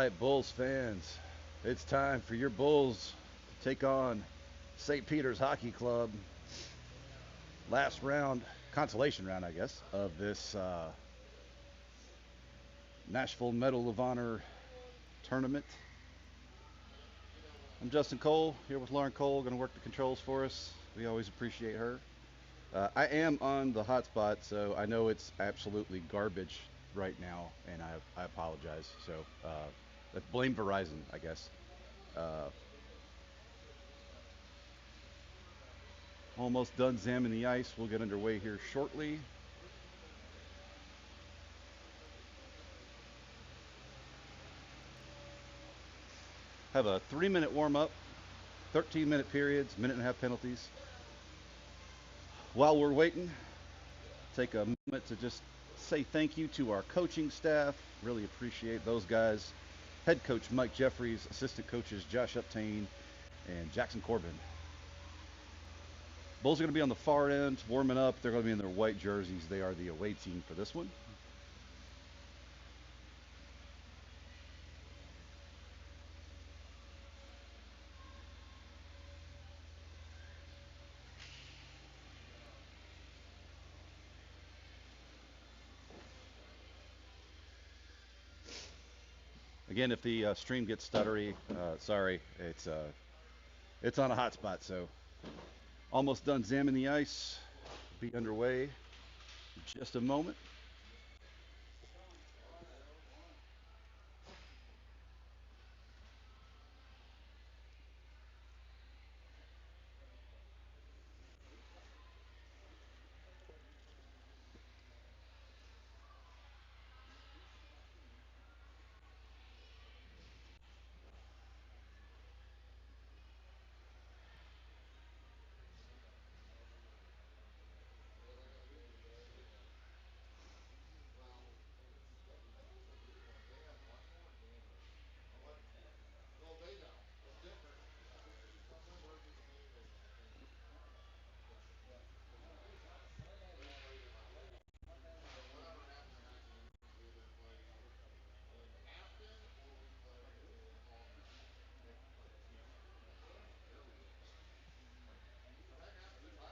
right, Bulls fans. It's time for your Bulls to take on St. Peter's Hockey Club. Last round, consolation round, I guess, of this Nashville Medal of Honor tournament. I'm Justin Cole, here with Lauren Cole, going to work the controls for us. We always appreciate her. I am on the hotspot, so I know it's absolutely garbage right now, and I apologize. So, blame Verizon, I guess. Uh, Almost done examining the ice. We'll get underway here shortly. Have a 3-minute warm up, 13-minute periods, minute and a half penalties. While we're waiting, take a moment to just say thank you to our coaching staff. Really appreciate those guys. Head coach Mike Jeffries, assistant coaches Josh Uptain and Jackson Corbin. Bulls are going to be on the far end, warming up. They're going to be in their white jerseys. They are the away team for this one. Again, if the stream gets stuttery, sorry, it's on a hotspot. So almost done examining the ice. Be underway in just a moment.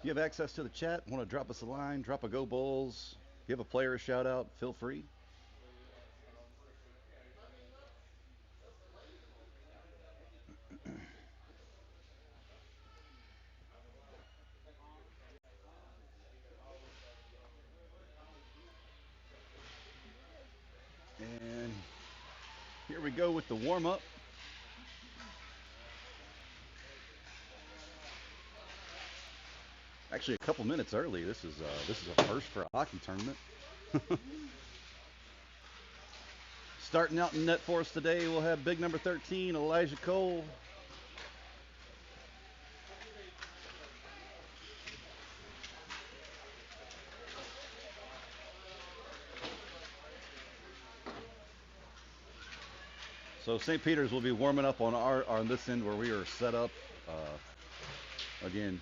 If you have access to the chat, want to drop us a line, drop a Go Bulls, give a player a shout out, feel free. And here we go with the warm up. Actually, a couple minutes early. This is a first for a hockey tournament. Starting out in net for us today, we'll have big number 13, Elijah Cole. So St. Peter's will be warming up on this end where we are set up. Again,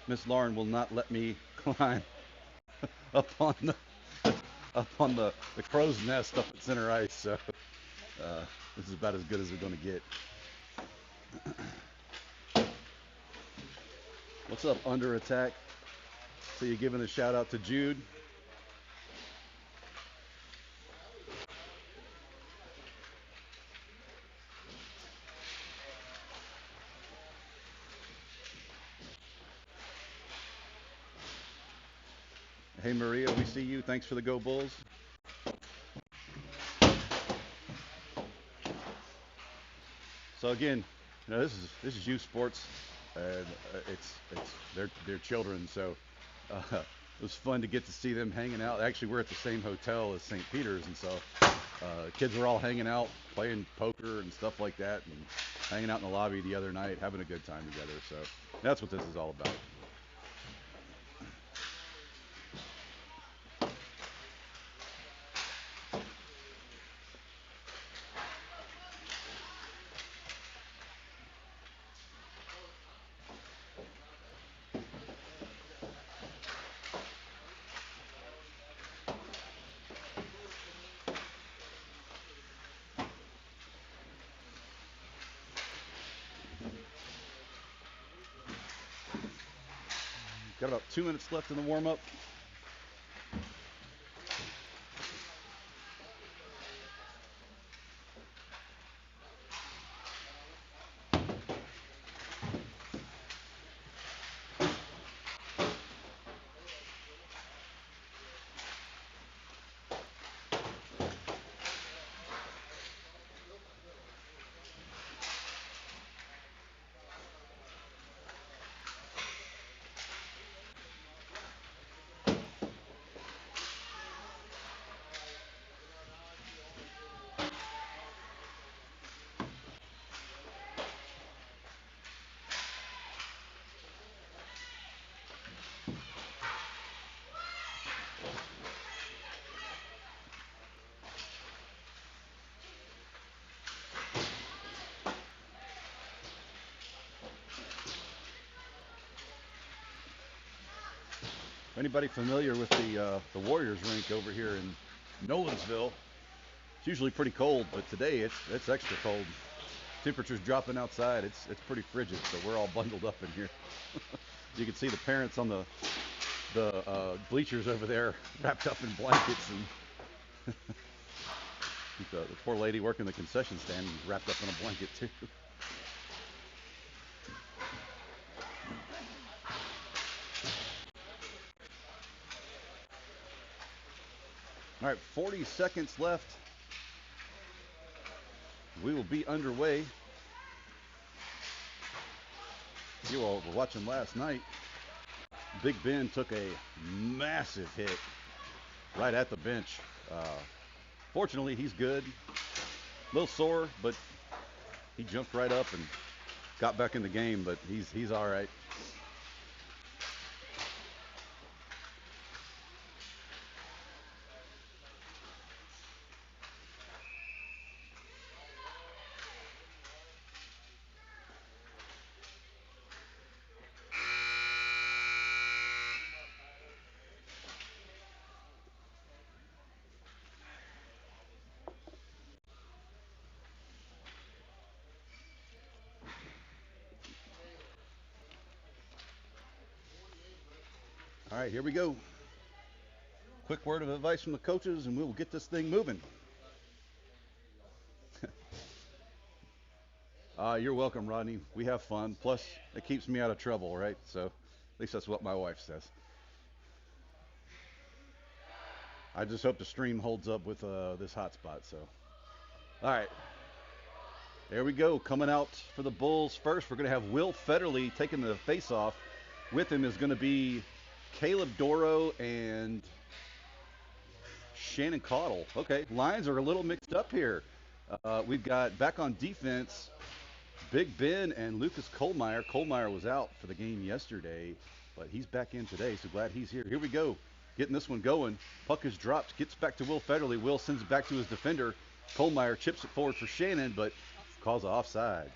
Miss Lauren will not let me climb up on the the crow's nest up at center ice. So uh, this is about as good as we're going to get. What's up, Under Attack? So you're giving a shout out to Jude. Hey Maria, we see you. Thanks for the Go Bulls. So again, this is youth sports, and it's they're children. So it was fun to get to see them hanging out. Actually, we're at the same hotel as St. Peter's, and so kids were all hanging out, playing poker and stuff like that, and hanging out in the lobby the other night, having a good time together. So that's what this is all about. Got about 2 minutes left in the warm up. Anybody familiar with the Warriors rink over here in Nolensville? It's usually pretty cold, but today it's extra cold. Temperature's dropping outside. It's pretty frigid, so we're all bundled up in here. You can see the parents on the bleachers over there, wrapped up in blankets, and the poor lady working the concession stand is wrapped up in a blanket too. All right, 40 seconds left. We will be underway. You all were watching last night. Big Ben took a massive hit right at the bench. Fortunately, he's good. A little sore, but he jumped right up and got back in the game. But he's all right. All right, here we go. Quick word of advice from the coaches, and we'll get this thing moving. You're welcome, Rodney. We have fun. Plus, it keeps me out of trouble, right? So, at least that's what my wife says. I just hope the stream holds up with this hotspot. So, all right, there we go. Coming out for the Bulls first, we're going to have Will Federley taking the face-off. With him is going to be Caleb Doro and Shannon Caudle. Okay, lines are a little mixed up here. We've got back on defense Big Ben and Lucas Kohlmeyer. Kohlmeyer was out for the game yesterday, but he's back in today, so glad he's here. Here we go. Getting this one going. Puck is dropped. Gets back to Will Federley. Will sends it back to his defender. Kohlmeyer chips it forward for Shannon, but calls it offsides.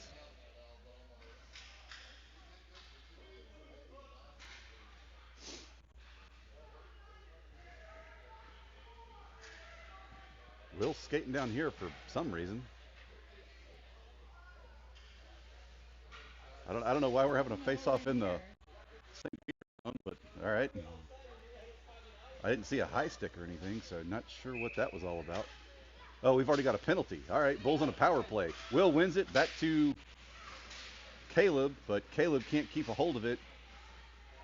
Will skating down here for some reason. I don't know why we're having a face-off in the St. Peter zone, but all right. I didn't see a high stick or anything, so not sure what that was all about. Oh, we've already got a penalty. All right, Bulls on a power play. Will wins it back to Caleb, but Caleb can't keep a hold of it.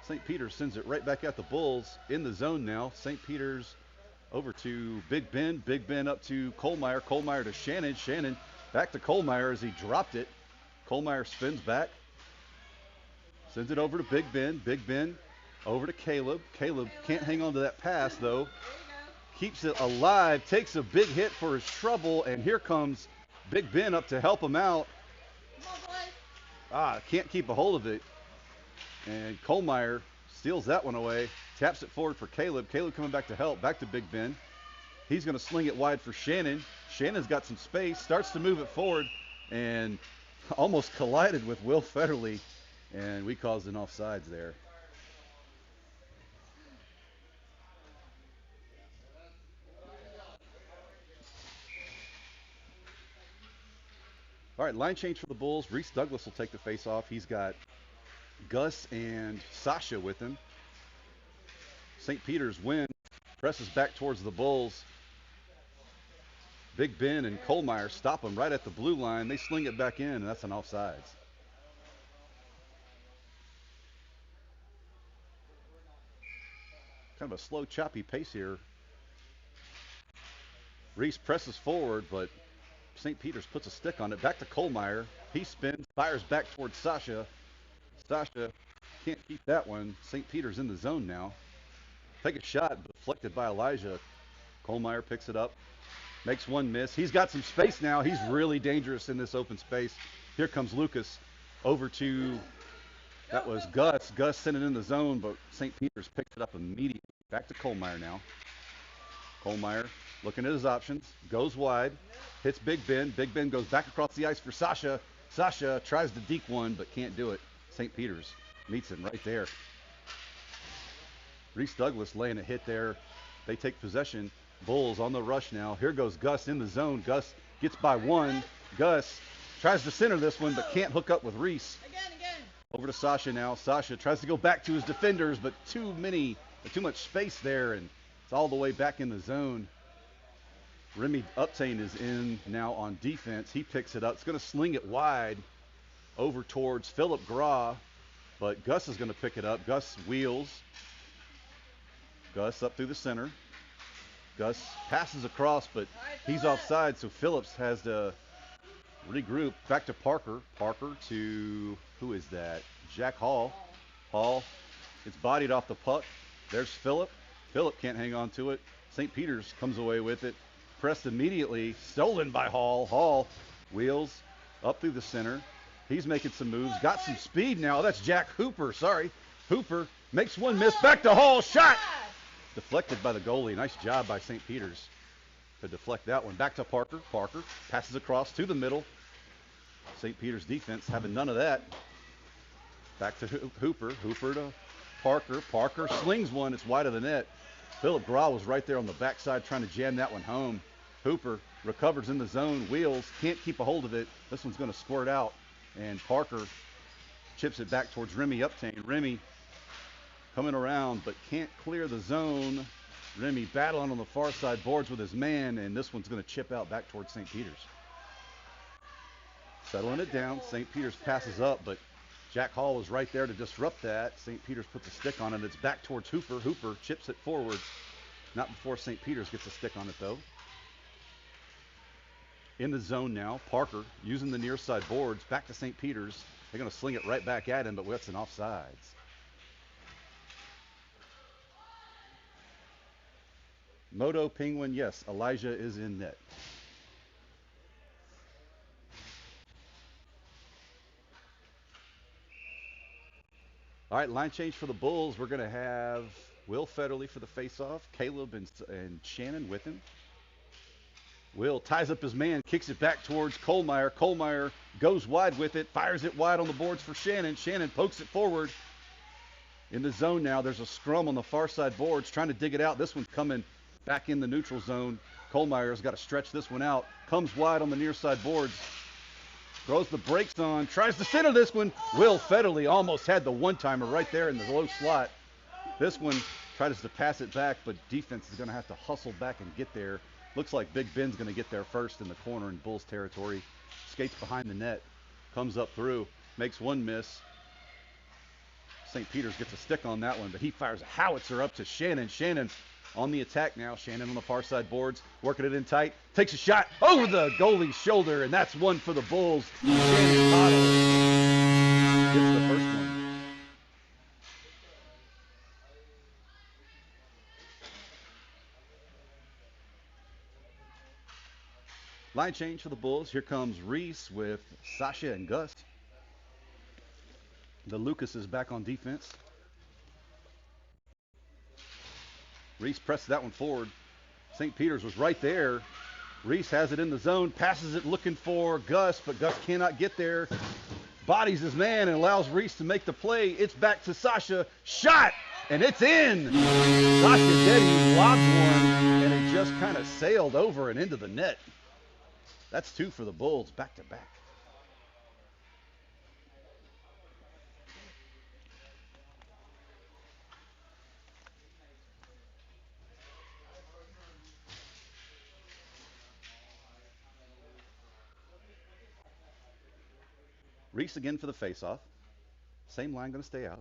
St. Peter's sends it right back at the Bulls in the zone now. St. Peter's over to Big Ben. Big Ben up to Kohlmeyer. Kohlmeyer to Shannon. Shannon back to Kohlmeyer as he dropped it. Kohlmeyer spins back. Sends it over to Big Ben. Big Ben over to Caleb. Caleb can't hang on to that pass, though. Keeps it alive. Takes a big hit for his trouble. And here comes Big Ben up to help him out. Can't keep a hold of it. And Kohlmeyer steals that one away. Taps it forward for Caleb. Caleb coming back to help. Back to Big Ben. He's going to sling it wide for Shannon. Shannon's got some space. Starts to move it forward. And almost collided with Will Federley. And we caused an offsides there. All right, line change for the Bulls. Reese Douglas will take the face off. He's got Gus and Sasha with him. St. Peter's win, presses back towards the Bulls. Big Ben and Kohlmeyer stop them right at the blue line. They sling it back in, and that's an offsides. Kind of a slow, choppy pace here. Reese presses forward, but St. Peter's puts a stick on it. Back to Kohlmeyer. He spins, fires back towards Sasha. Sasha can't keep that one. St. Peter's in the zone now. Take a shot, deflected by Elijah. Kohlmeyer picks it up, makes one miss. He's got some space now. He's really dangerous in this open space. Here comes Lucas over to, that was Gus. Gus sent it in the zone, but St. Peter's picked it up immediately. Back to Kohlmeyer now. Kohlmeyer looking at his options, goes wide, hits Big Ben. Big Ben goes back across the ice for Sasha. Sasha tries to deke one, but can't do it. St. Peter's meets him right there. Reese Douglas laying a hit there. They take possession. Bulls on the rush now. Here goes Gus in the zone. Gus gets by one. Gus tries to center this one, but can't hook up with Reese. Over to Sasha now. Sasha tries to go back to his defenders, but too much space there, and it's all the way back in the zone. Remy Uptain is in now on defense. He picks it up. It's going to sling it wide over towards Philip Grah, but Gus is going to pick it up. Gus wheels. Gus up through the center. Gus passes across, but he's offside, so Phillips has to regroup. Back to Parker. Parker to, who is that? Jack Hall. Hall gets bodied off the puck. There's Phillip. Phillip can't hang on to it. St. Peter's comes away with it. Pressed immediately. Stolen by Hall. Hall wheels up through the center. He's making some moves. Got some speed now. That's Jack Hooper. Sorry. Hooper makes one miss. Back to Hall. Shot! Deflected by the goalie. Nice job by St. Peter's to deflect that one. Back to Parker. Parker passes across to the middle. St. Peter's defense having none of that. Back to Hooper. Hooper to Parker. Parker slings one. It's wide of the net. Philip Grah was right there on the backside trying to jam that one home. Hooper recovers in the zone. Wheels. Can't keep a hold of it. This one's going to squirt out. And Parker chips it back towards Remy Uptain. Remy coming around, but can't clear the zone. Remy battling on the far side boards with his man, and this one's going to chip out back towards St. Peter's. Settling it down. St. Peter's passes up, but Jack Hall was right there to disrupt that. St. Peter's puts a stick on it. It's back towards Hooper. Hooper chips it forward. Not before St. Peter's gets a stick on it, though. In the zone now. Parker using the near side boards. Back to St. Peter's. They're going to sling it right back at him, but that's an offsides. Moto Penguin, yes, Elijah is in net. All right, line change for the Bulls. We're going to have Will Federley for the faceoff, Caleb and Shannon with him. Will ties up his man, kicks it back towards Kohlmeyer. Kohlmeyer goes wide with it, fires it wide on the boards for Shannon. Shannon pokes it forward. In the zone now, there's a scrum on the far side boards, trying to dig it out. This one's coming back in the neutral zone. Kohlmeyer's got to stretch this one out. Comes wide on the near side boards. Throws the brakes on. Tries to center this one. Will Federley almost had the one-timer right there in the low slot. This one tries to pass it back, but defense is going to have to hustle back and get there. Looks like Big Ben's going to get there first in the corner in Bulls territory. Skates behind the net. Comes up through. Makes one miss. St. Peter's gets a stick on that one, but he fires a howitzer up to Shannon. Shannon on the attack now. Shannon on the far side boards, working it in tight. Takes a shot over the goalie's shoulder, and that's one for the Bulls. Shannon Cottle gets the first one. Line change for the Bulls. Here comes Reese with Sasha and Gus. The Lucas is back on defense. Reese pressed that one forward. St. Peter's was right there. Reese has it in the zone, passes it looking for Gus, but Gus cannot get there. Bodies his man and allows Reese to make the play. It's back to Sasha. Shot! And it's in! Sasha Deddy lobs one, and it just kind of sailed over and into the net. That's two for the Bulls, back to back. Reese again for the face-off. Same line going to stay out.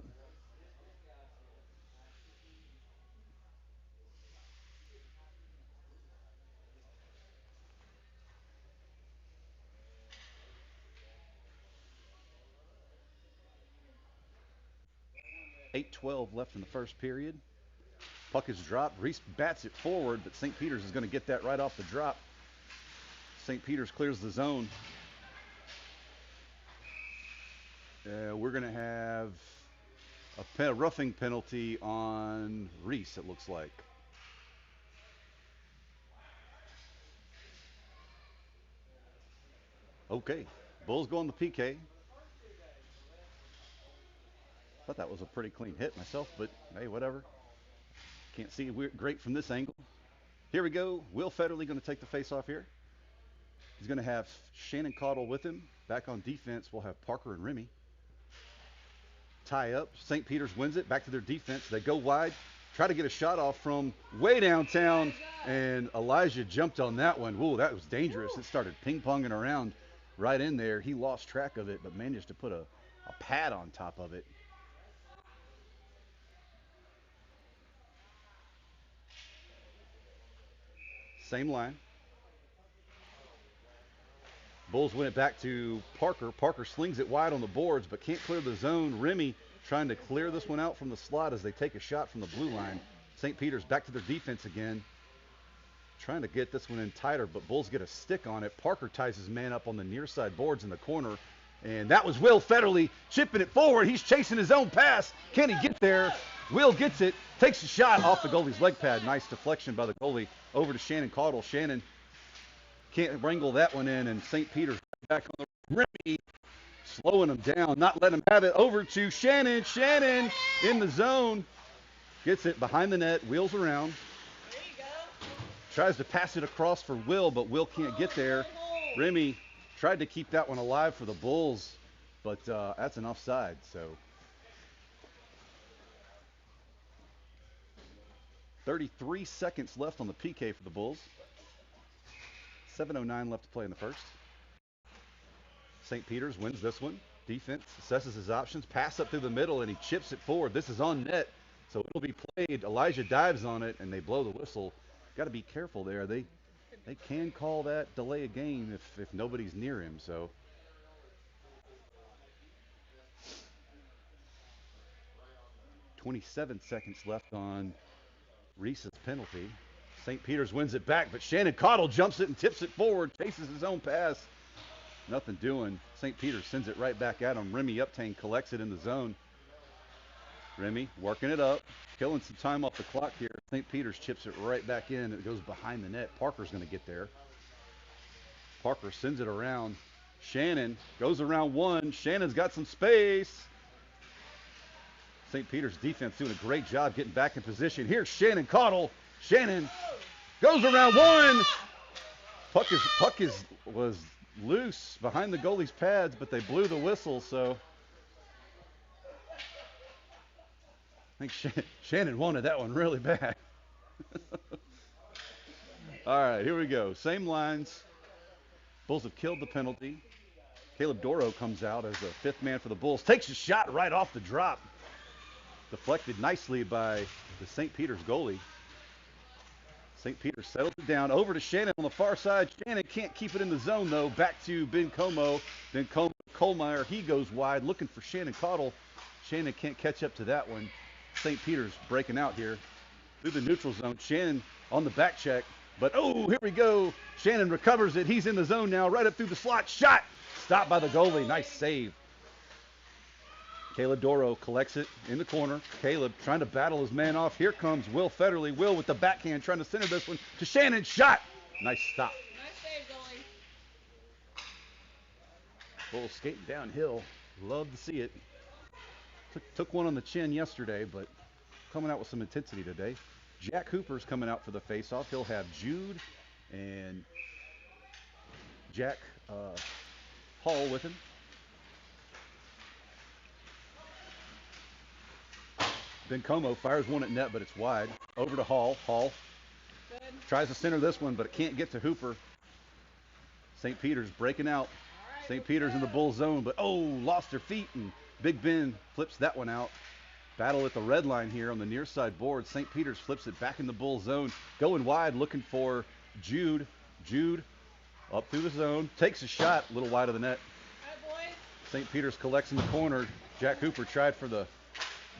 8:12 left in the first period. Puck is dropped. Reese bats it forward, but St. Peter's is going to get that right off the drop. St. Peter's clears the zone. We're going to have a roughing penalty on Reese, it looks like. Okay. Bulls go on the PK. Thought that was a pretty clean hit myself, but hey, whatever. Can't see it great from this angle. Here we go. Will Federley going to take the face off here. He's going to have Shannon Caudle with him. Back on defense, we'll have Parker and Remy. Tie up. St. Peter's wins it. Back to their defense. They go wide. Try to get a shot off from way downtown, and Elijah jumped on that one. Whoa, that was dangerous. It started ping-ponging around right in there. He lost track of it, but managed to put a pad on top of it. Same line. Bulls win it back to Parker. Parker slings it wide on the boards, but can't clear the zone. Remy trying to clear this one out from the slot as they take a shot from the blue line. St. Peter's back to their defense again. Trying to get this one in tighter, but Bulls get a stick on it. Parker ties his man up on the near side boards in the corner. And that was Will Federley chipping it forward. He's chasing his own pass. Can he get there? Will gets it. Takes a shot off the goalie's leg pad. Nice deflection by the goalie over to Shannon Caudle. Shannon can't wrangle that one in, and St. Peter's back on the Remy, slowing him down, not letting him have it. Over to Shannon. Shannon in the zone. Gets it behind the net, wheels around. There you go. Tries to pass it across for Will, but Will can't get there. Remy tried to keep that one alive for the Bulls, but that's an offside. So 33 seconds left on the PK for the Bulls. 7:09 left to play in the first. St. Peter's wins this one. Defense assesses his options. Pass up through the middle, and he chips it forward. This is on net, so it'll be played. Elijah dives on it, and they blow the whistle. Got to be careful there. They can call that delay a game if nobody's near him. So 27 seconds left on Reese's penalty. St. Peter's wins it back, but Shannon Caudle jumps it and tips it forward, chases his own pass. Nothing doing. St. Peter's sends it right back at him. Remy Uptane collects it in the zone. Remy working it up, killing some time off the clock here. St. Peter's chips it right back in. It goes behind the net. Parker's going to get there. Parker sends it around. Shannon goes around one. Shannon's got some space. St. Peter's defense doing a great job getting back in position. Here's Shannon Caudle. Shannon goes around one. Puck was loose behind the goalie's pads, but they blew the whistle, so I think Shannon wanted that one really bad. All right, here we go. Same lines. Bulls have killed the penalty. Caleb Doro comes out as the fifth man for the Bulls. Takes a shot right off the drop. Deflected nicely by the St. Peter's goalie. St. Peter settles it down. Over to Shannon on the far side. Shannon can't keep it in the zone, though. Back to Ben Como. Then Colmeyer, he goes wide looking for Shannon Caudle. Shannon can't catch up to that one. St. Peter's breaking out here through the neutral zone. Shannon on the back check. But, oh, here we go. Shannon recovers it. He's in the zone now. Right up through the slot. Shot. Stopped by the goalie. Nice save. Caleb Doro collects it in the corner. Caleb trying to battle his man off. Here comes Will Federley. Will with the backhand trying to center this one to Shannon. Shot. Nice stop. Nice save, goalie. Bulls skating downhill. Love to see it. Took one on the chin yesterday, but coming out with some intensity today. Jack Hooper's coming out for the faceoff. He'll have Jude and Jack Hall with him. Ben Como fires one at net, but it's wide. Over to Hall. Hall tries to center this one, but it can't get to Hooper. St. Peter's breaking out. St. Peter's in the bull zone, but oh, lost her feet, and Big Ben flips that one out. Battle at the red line here on the near side board. St. Peter's flips it back in the bull zone, going wide, looking for Jude. Jude up through the zone, takes a shot, a little wide of the net. St. Peter's collects in the corner. Jack Hooper tried for the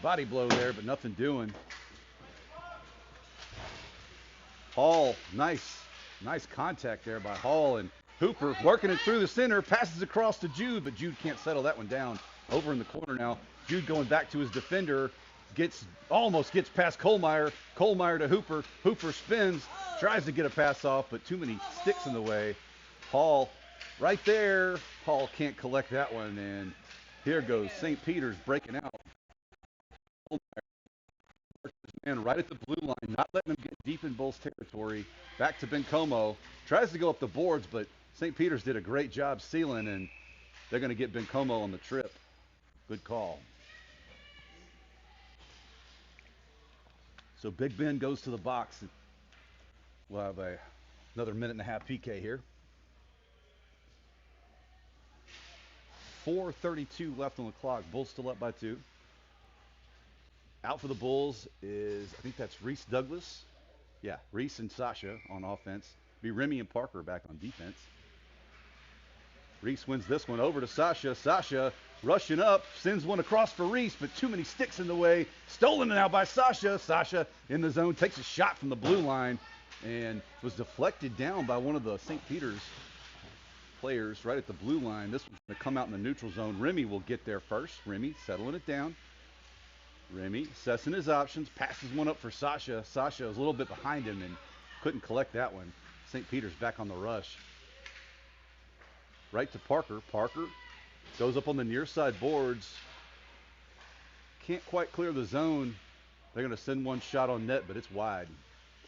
body blow there, but nothing doing. Hall, nice contact there by Hall, and Hooper working it through the center, passes across to Jude, but Jude can't settle that one down. Over in the corner now. Jude going back to his defender, almost gets past Kohlmeyer. Kohlmeyer to Hooper. Hooper spins, tries to get a pass off, but too many sticks in the way. Hall right there. Hall can't collect that one, and here goes St. Peter's breaking out. And right at the blue line, not letting them get deep in Bulls territory. Back to Bencomo. Tries to go up the boards, but St. Peter's did a great job sealing, and they're going to get Bencomo on the trip. Good call. So Big Ben goes to the box. We'll have another minute and a half PK here. 4:32 left on the clock. Bulls still up by 2. Out for the Bulls is, I think that's Reese Douglas. Yeah, Reese and Sasha on offense. Be Remy and Parker back on defense. Reese wins this one over to Sasha. Sasha rushing up, sends one across for Reese, but too many sticks in the way. Stolen now by Sasha. Sasha in the zone, takes a shot from the blue line and was deflected down by one of the St. Peter's players right at the blue line. This one's going to come out in the neutral zone. Remy will get there first. Remy settling it down. Remy assessing his options, passes one up for Sasha. Sasha was a little bit behind him and couldn't collect that one. St. Peter's back on the rush. Right to Parker. Parker goes up on the near side boards. Can't quite clear the zone. They're going to send one shot on net, but it's wide.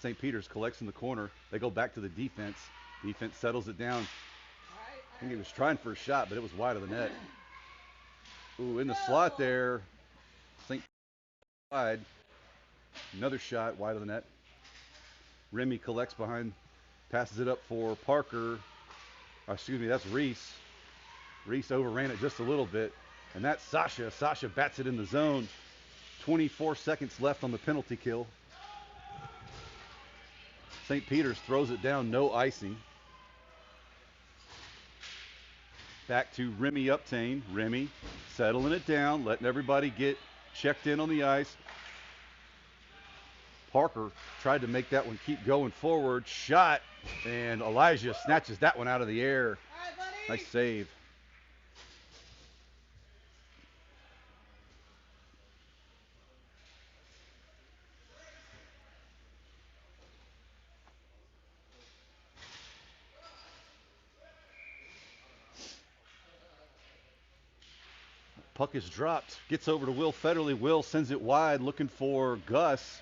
St. Peter's collects in the corner. They go back to the defense. Defense settles it down. I think he was trying for a shot, but it was wide of the net. Ooh, in the slot there. St. Wide. Another shot wide of the net. Remy collects behind, passes it up for Parker. Excuse me, that's Reese. Reese overran it just a little bit. And that's Sasha. Sasha bats it in the zone. 24 seconds left on the penalty kill. St. Peter's throws it down, no icing. Back to Remy Uptain. Remy settling it down, letting everybody get checked in on the ice. Parker tried to make that one keep going forward. Shot, and Elijah snatches that one out of the air. Nice save. Puck is dropped. Gets over to Will Federley. Will sends it wide, looking for Gus.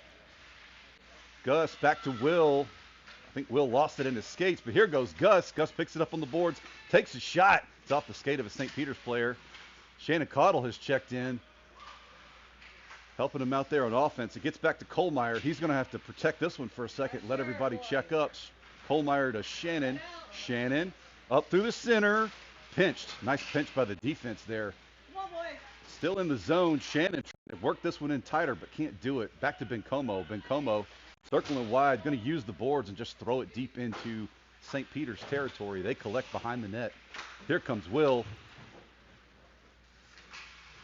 Gus back to Will. I think Will lost it in his skates, but here goes Gus. Gus picks it up on the boards, takes a shot. It's off the skate of a St. Peter's player. Shannon Cottle has checked in, helping him out there on offense. It gets back to Kohlmeyer. He's going to have to protect this one for a second, let everybody check up. Kohlmeyer to Shannon. Shannon up through the center. Pinched. Nice pinch by the defense there. Still in the zone. Shannon trying to work this one in tighter, but can't do it. Back to Bencomo. Bencomo circling wide, going to use the boards and just throw it deep into St. Peter's territory. They collect behind the net. Here comes Will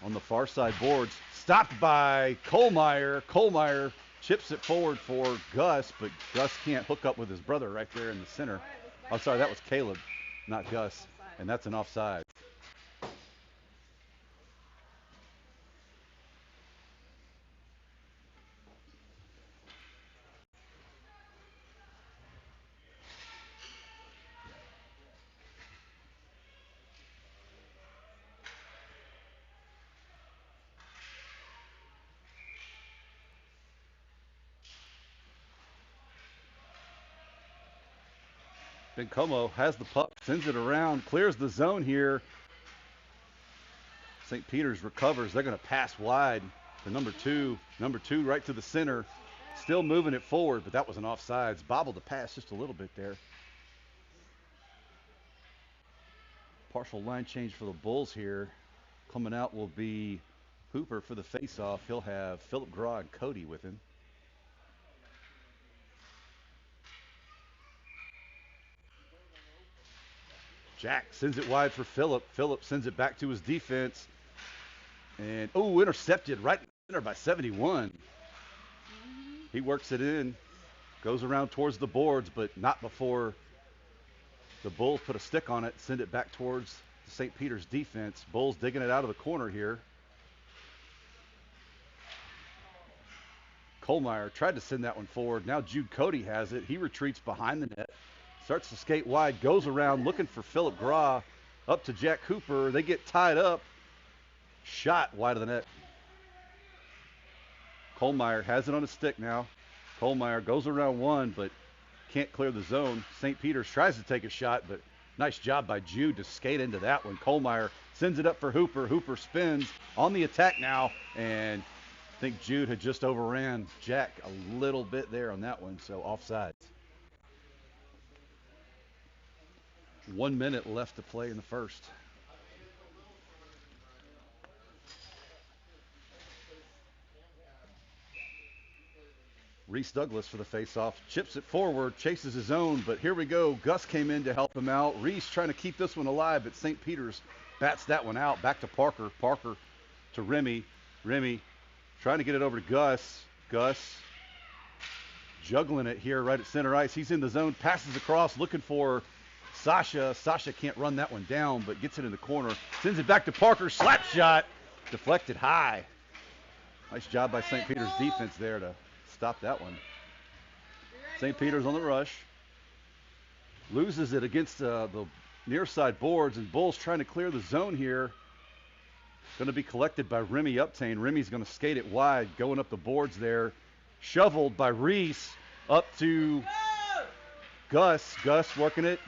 on the far side boards. Stopped by Kohlmeyer. Kohlmeyer chips it forward for Gus, but Gus can't hook up with his brother right there in the center. Oh, sorry, that was Caleb, not Gus, and that's an offside. Bencomo has the puck, sends it around, clears the zone here. St. Peter's recovers. They're going to pass wide to number two. Number 2 right to the center. Still moving it forward, but that was an offsides. Bobbled the pass just a little bit there. Partial line change for the Bulls here. Coming out will be Hooper for the faceoff. He'll have Philip Graw and Cody with him. Jack sends it wide for Philip. Philip sends it back to his defense. And, oh, intercepted right in the center by 71. He works it in, goes around towards the boards, but not before the Bulls put a stick on it, send it back towards the St. Peter's defense. Bulls digging it out of the corner here. Kohlmeyer tried to send that one forward. Now Jude Cody has it. He retreats behind the net, starts to skate wide, goes around looking for Philip Graw, up to Jack Cooper. They get tied up. Shot wide of the net. Kohlmeyer has it on a stick now. Kohlmeyer goes around one, but can't clear the zone. St. Peter's tries to take a shot, but nice job by Jude to skate into that one. Kohlmeyer sends it up for Hooper. Hooper spins on the attack now, and I think Jude had just overran Jack a little bit there on that one, so offsides. 1 minute left to play in the first. Reese Douglas for the faceoff, chips it forward, chases his own, but here we go. Gus came in to help him out. Reese trying to keep this one alive, but St. Peter's bats that one out. Back to Parker. Parker to Remy. Remy trying to get it over to Gus. Gus juggling it here right at center ice. He's in the zone, passes across, looking for Sasha. Sasha can't run that one down, but gets it in the corner. Sends it back to Parker. Slap shot. Deflected high. Nice job by St. Peter's defense there to stop that one. St. Peter's on the rush. Loses it against the near side boards, and Bulls trying to clear the zone here. Going to be collected by Remy Uptain. Remy's going to skate it wide, going up the boards there. Shoveled by Reese up to Gus. Gus working it.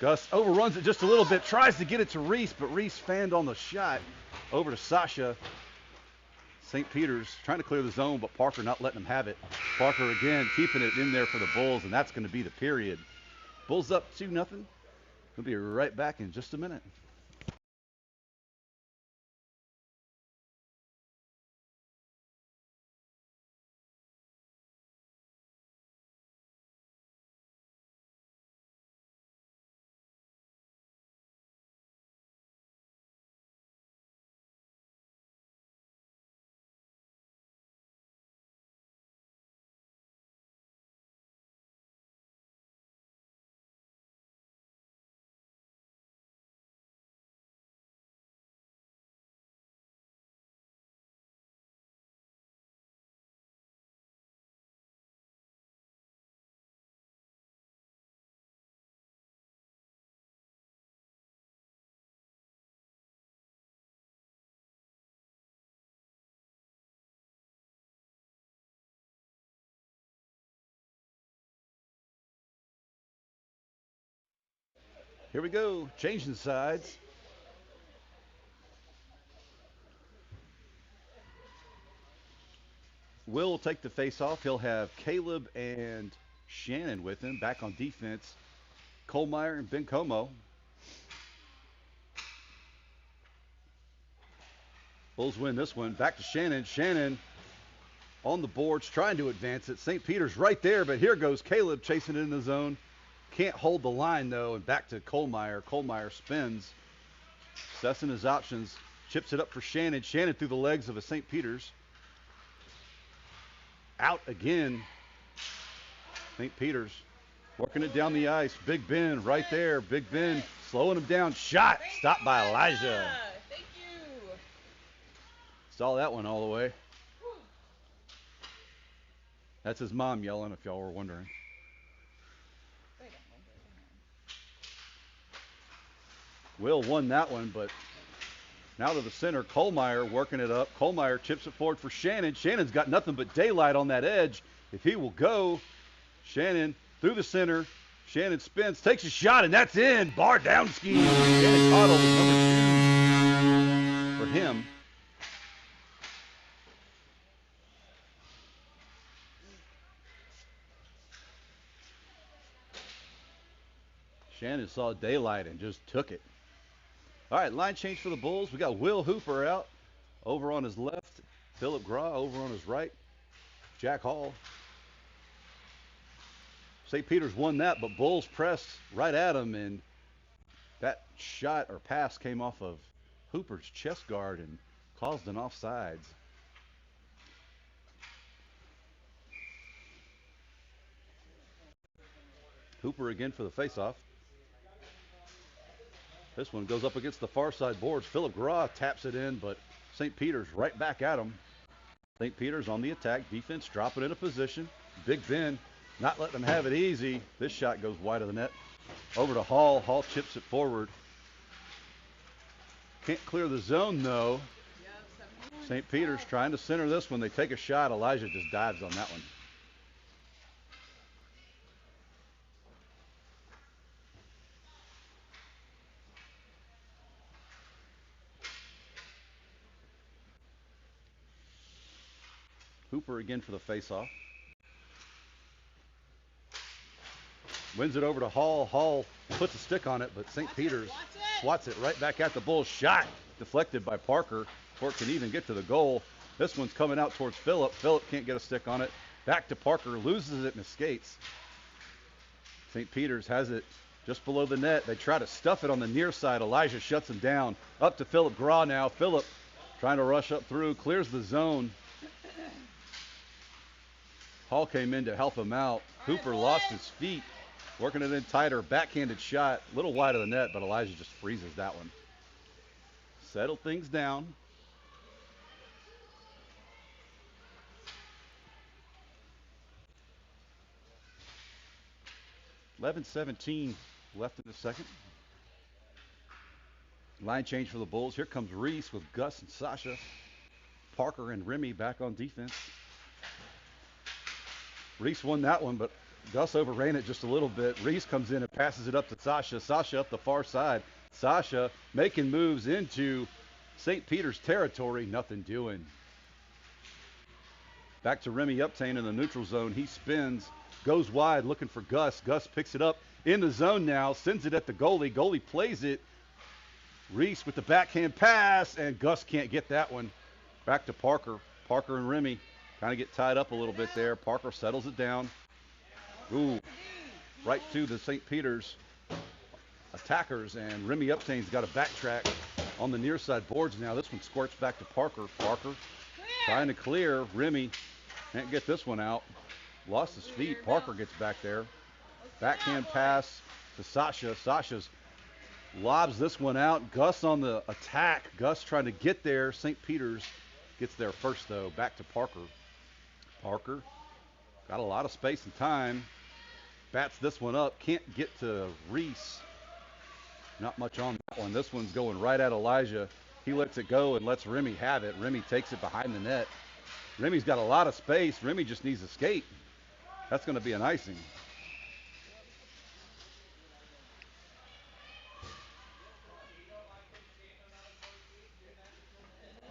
Gus overruns it just a little bit, tries to get it to Reese, but Reese fanned on the shot. Over to Sasha. St. Peter's trying to clear the zone, but Parker not letting him have it. Parker again keeping it in there for the Bulls, and that's going to be the period. Bulls up 2-0. We'll be right back in just a minute. Here we go, changing sides. Will take the face off. He'll have Caleb and Shannon with him. Back on defense, Kohlmeyer and Ben Como. Bulls win this one. Back to Shannon. Shannon on the boards, trying to advance it. St. Peter's right there, but here goes Caleb chasing it in the zone. Can't hold the line, though, and back to Kohlmeyer. Kohlmeyer spins, assessing his options, chips it up for Shannon. Shannon through the legs of a St. Peter's. Out again. St. Peter's working it down the ice. Big Ben right there. Big Ben slowing him down. Shot stopped by Elijah. Thank you. Saw that one all the way. That's his mom yelling, if y'all were wondering. Will won that one, but now to the center. Kohlmeyer working it up. Kohlmeyer chips it forward for Shannon. Shannon's got nothing but daylight on that edge. If he will go, Shannon through the center. Shannon spins, takes a shot, and that's in. Bar down ski. Shannon Cottle with number 2 for him. Shannon saw daylight and just took it. All right, line change for the Bulls. We got Will Hooper out over on his left, Philip Graw over on his right, Jack Hall. St. Peter's won that, but Bulls pressed right at him, and that shot or pass came off of Hooper's chest guard and caused an offsides. Hooper again for the faceoff. This one goes up against the far side boards. Philip Graw taps it in, but St. Peter's right back at him. St. Peter's on the attack. Defense dropping into position. Big Ben not letting them have it easy. This shot goes wide of the net. Over to Hall. Hall chips it forward. Can't clear the zone, though. St. Peter's trying to center this one. They take a shot. Elijah just dives on that one. Hooper again for the faceoff. Wins it over to Hall. Hall puts a stick on it, but St. Peter's swats it right back at the Bulls. Shot deflected by Parker. Before it can even get to the goal. This one's coming out towards Phillip. Phillip can't get a stick on it. Back to Parker, loses it and escapes. St. Peter's has it just below the net. They try to stuff it on the near side. Elijah shuts him down. Up to Philip Graw now. Philip trying to rush up through, clears the zone. Hall came in to help him out. Hooper lost his feet, working it in tighter. Backhanded shot, a little wide of the net, but Elijah just freezes that one. Settle things down. $11:17 left in the second. Line change for the Bulls. Here comes Reese with Gus and Sasha. Parker and Remy back on defense. Reese won that one, but Gus overran it just a little bit. Reese comes in and passes it up to Sasha. Sasha up the far side. Sasha making moves into St. Peter's territory. Nothing doing. Back to Remy Uptain in the neutral zone. He spins, goes wide looking for Gus. Gus picks it up in the zone now, sends it at the goalie. Goalie plays it. Reese with the backhand pass, and Gus can't get that one. Back to Parker. Parker and Remy kind of get tied up a little bit there. Parker settles it down. Ooh, right to the St. Peter's attackers, and Remy Uptain's got a backtrack on the near side boards now. This one squirts back to Parker. Parker trying to clear. Remy can't get this one out. Lost his feet. Parker gets back there. Backhand pass to Sasha. Sasha's lobs this one out. Gus on the attack. Gus trying to get there. St. Peter's gets there first, though. Back to Parker. Parker got a lot of space and time. Bats this one up. Can't get to Reese. Not much on that one. This one's going right at Elijah. He lets it go and lets Remy have it. Remy takes it behind the net. Remy's got a lot of space. Remy just needs to skate. That's going to be an icing.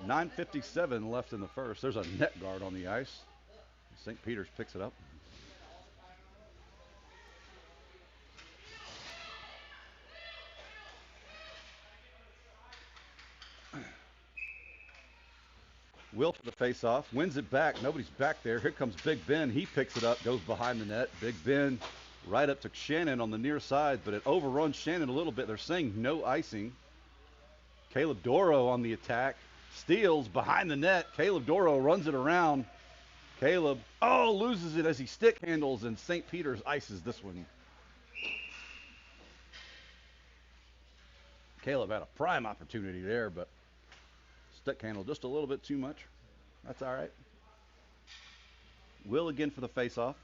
$9:57 left in the first. There's a net guard on the ice. St. Peter's picks it up. Will for the face-off, wins it back. Nobody's back there. Here comes Big Ben. He picks it up, goes behind the net. Big Ben right up to Shannon on the near side, but it overruns Shannon a little bit. They're saying no icing. Caleb Doro on the attack. Steals behind the net. Caleb Doro runs it around. Caleb, loses it as he stick handles, and St. Peter's ices this one. Caleb had a prime opportunity there, but stick handle just a little bit too much. That's all right. Will again for the face-off.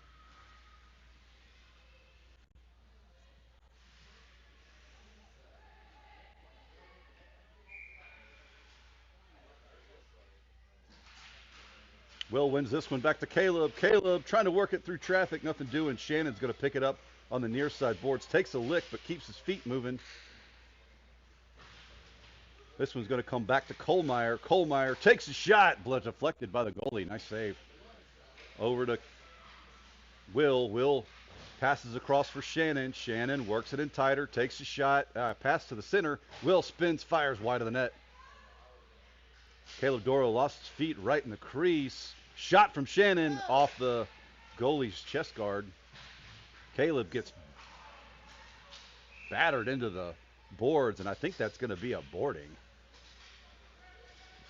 Will wins this one back to Caleb. Caleb trying to work it through traffic. Nothing doing. Shannon's going to pick it up on the near side boards. Takes a lick, but keeps his feet moving. This one's going to come back to Kohlmeyer. Kohlmeyer takes a shot. Blood deflected by the goalie. Nice save. Over to Will. Will Passes across for Shannon. Shannon works it in tighter, takes a shot. Pass to the center. Will spins, fires wide of the net. Caleb Doro lost his feet right in the crease. Shot from Shannon off the goalie's chest guard. Caleb gets battered into the boards, and I think that's going to be a boarding.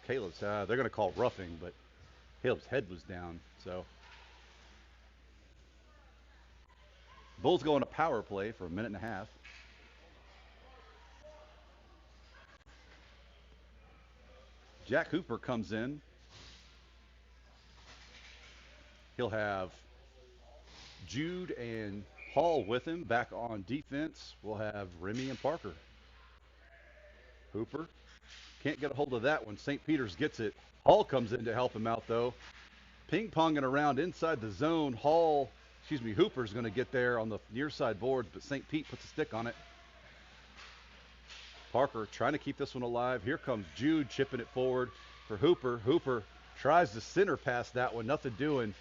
Caleb's, they're going to call roughing, but Caleb's head was down. So Bulls go on a power play for a minute and a half. Jack Hooper comes in. He'll have Jude and Hall with him. Back on defense, we'll have Remy and Parker. Hooper can't get a hold of that one. St. Peter's gets it. Hall comes in to help him out, though. Ping-ponging around inside the zone. Hooper's going to get there on the near side boards, but St. Pete puts a stick on it. Parker trying to keep this one alive. Here comes Jude chipping it forward for Hooper. Hooper tries to center pass that one. Nothing doing.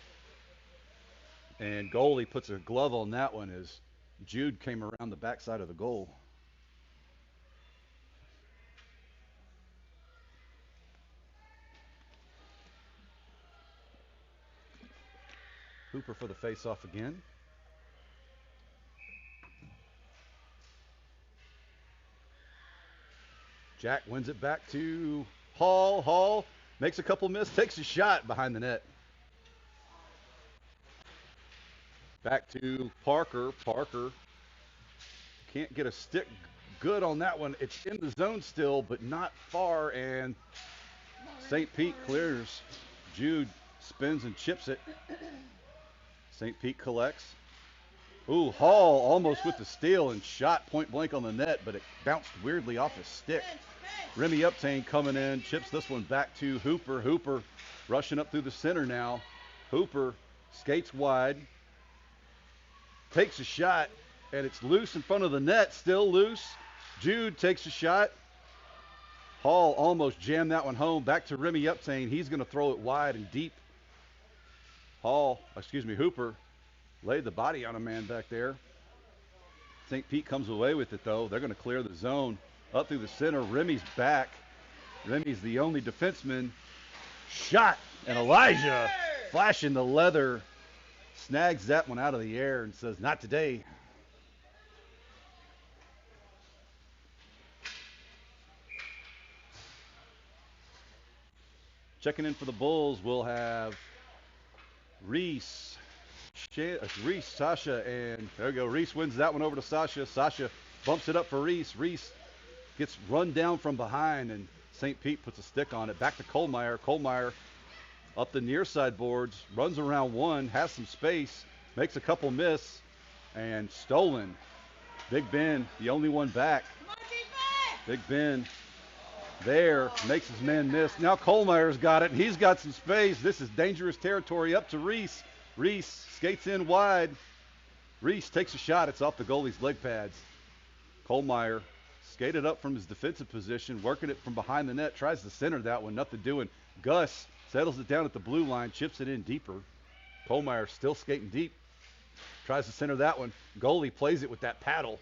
And goalie puts a glove on that one as Jude came around the backside of the goal. Hooper for the face-off again. Jack wins it back to Hall. Hall makes a couple misses, takes a shot behind the net. Back to Parker. Parker can't get a stick good on that one. It's in the zone still, but not far, and St. Pete clears. Jude spins and chips it. St. Pete collects. Ooh, Hall almost with the steal and shot point blank on the net, but it bounced weirdly off his stick. Remy Uptain coming in, chips this one back to Hooper. Hooper rushing up through the center now. Hooper skates wide, takes a shot, and it's loose in front of the net, still loose. Jude takes a shot. Hall almost jammed that one home. Back to Remy Uptain. He's going to throw it wide and deep. Hooper laid the body on a man back there. St. Pete comes away with it, though. They're going to clear the zone up through the center. Remy's back. Remy's the only defenseman. Shot, and Elijah flashing the leather snags that one out of the air and says, "Not today." Checking in for the Bulls, we'll have Reese, Sasha, and there we go. Reese wins that one over to Sasha. Sasha bumps it up for Reese. Reese gets run down from behind, and St. Pete puts a stick on it. Back to Kohlmeyer. Kohlmeyer up the near side boards, runs around one, has some space, makes a couple miss, and stolen. Big Ben, the only one back. Big Ben there, makes his man miss. Now Kohlmeyer's got it, and he's got some space. This is dangerous territory up to Reese. Reese skates in wide. Reese takes a shot. It's off the goalie's leg pads. Kohlmeyer skated up from his defensive position, working it from behind the net, tries to center that one, nothing doing. Gus settles it down at the blue line, chips it in deeper. Kohlmeyer still skating deep, tries to center that one. Goalie plays it with that paddle.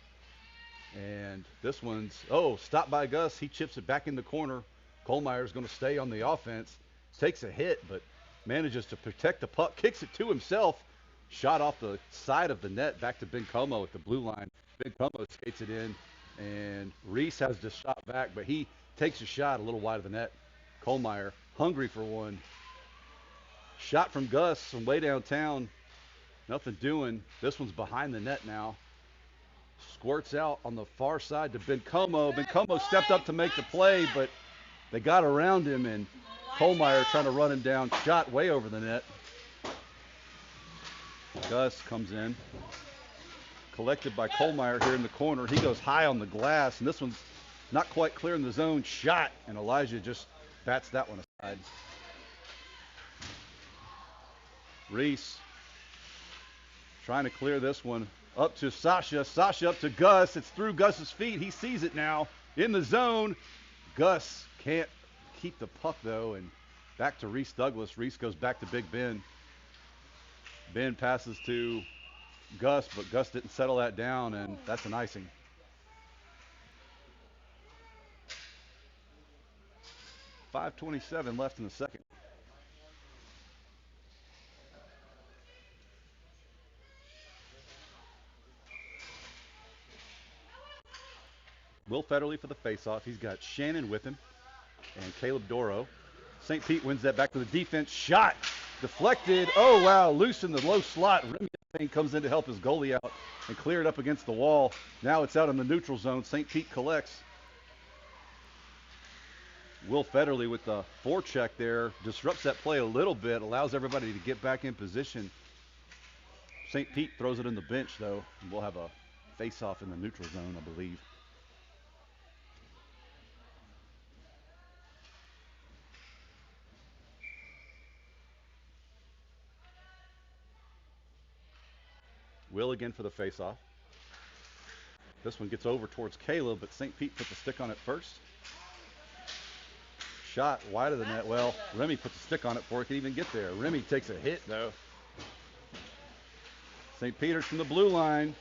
And this one's, stopped by Gus. He chips it back in the corner. Kohlmeyer's going to stay on the offense. Takes a hit, but manages to protect the puck. Kicks it to himself. Shot off the side of the net back to Ben Como at the blue line. Ben Como skates it in, and Reese has to shot back, but he takes a shot a little wide of the net. Kohlmeyer, hungry for one. Shot from Gus from way downtown. Nothing doing. This one's behind the net now. Squirts out on the far side to Ben Como. Ben Como stepped up to make the play, but they got around him, and Kohlmeyer trying to run him down. Shot way over the net. Gus comes in. Collected by Kohlmeyer here in the corner. He goes high on the glass, and this one's not quite clear in the zone. Shot, and Elijah just bats that one aside. Reese trying to clear this one. Up to Sasha. Sasha up to Gus. It's through Gus's feet. He sees it now in the zone. Gus can't keep the puck, though, and back to Reese Douglas. Reese goes back to Big Ben. Ben passes to Gus, but Gus didn't settle that down, and that's an icing. 5:27 left in the second. Will Federley for the faceoff. He's got Shannon with him and Caleb Doro. St. Pete wins that back to the defense. Shot deflected. Oh, wow. Loose in the low slot. Remy comes in to help his goalie out and clear it up against the wall. Now it's out in the neutral zone. St. Pete collects. Will Federley with the forecheck there disrupts that play a little bit, allows everybody to get back in position. St. Pete throws it in the bench, though, and we'll have a face-off in the neutral zone, I believe. Will again for the face-off. This one gets over towards Caleb, but St. Pete puts a stick on it first. Shot wide of the net. Well, Remy puts a stick on it before it can even get there. Remy takes a hit, though. St. Peter's from the blue line.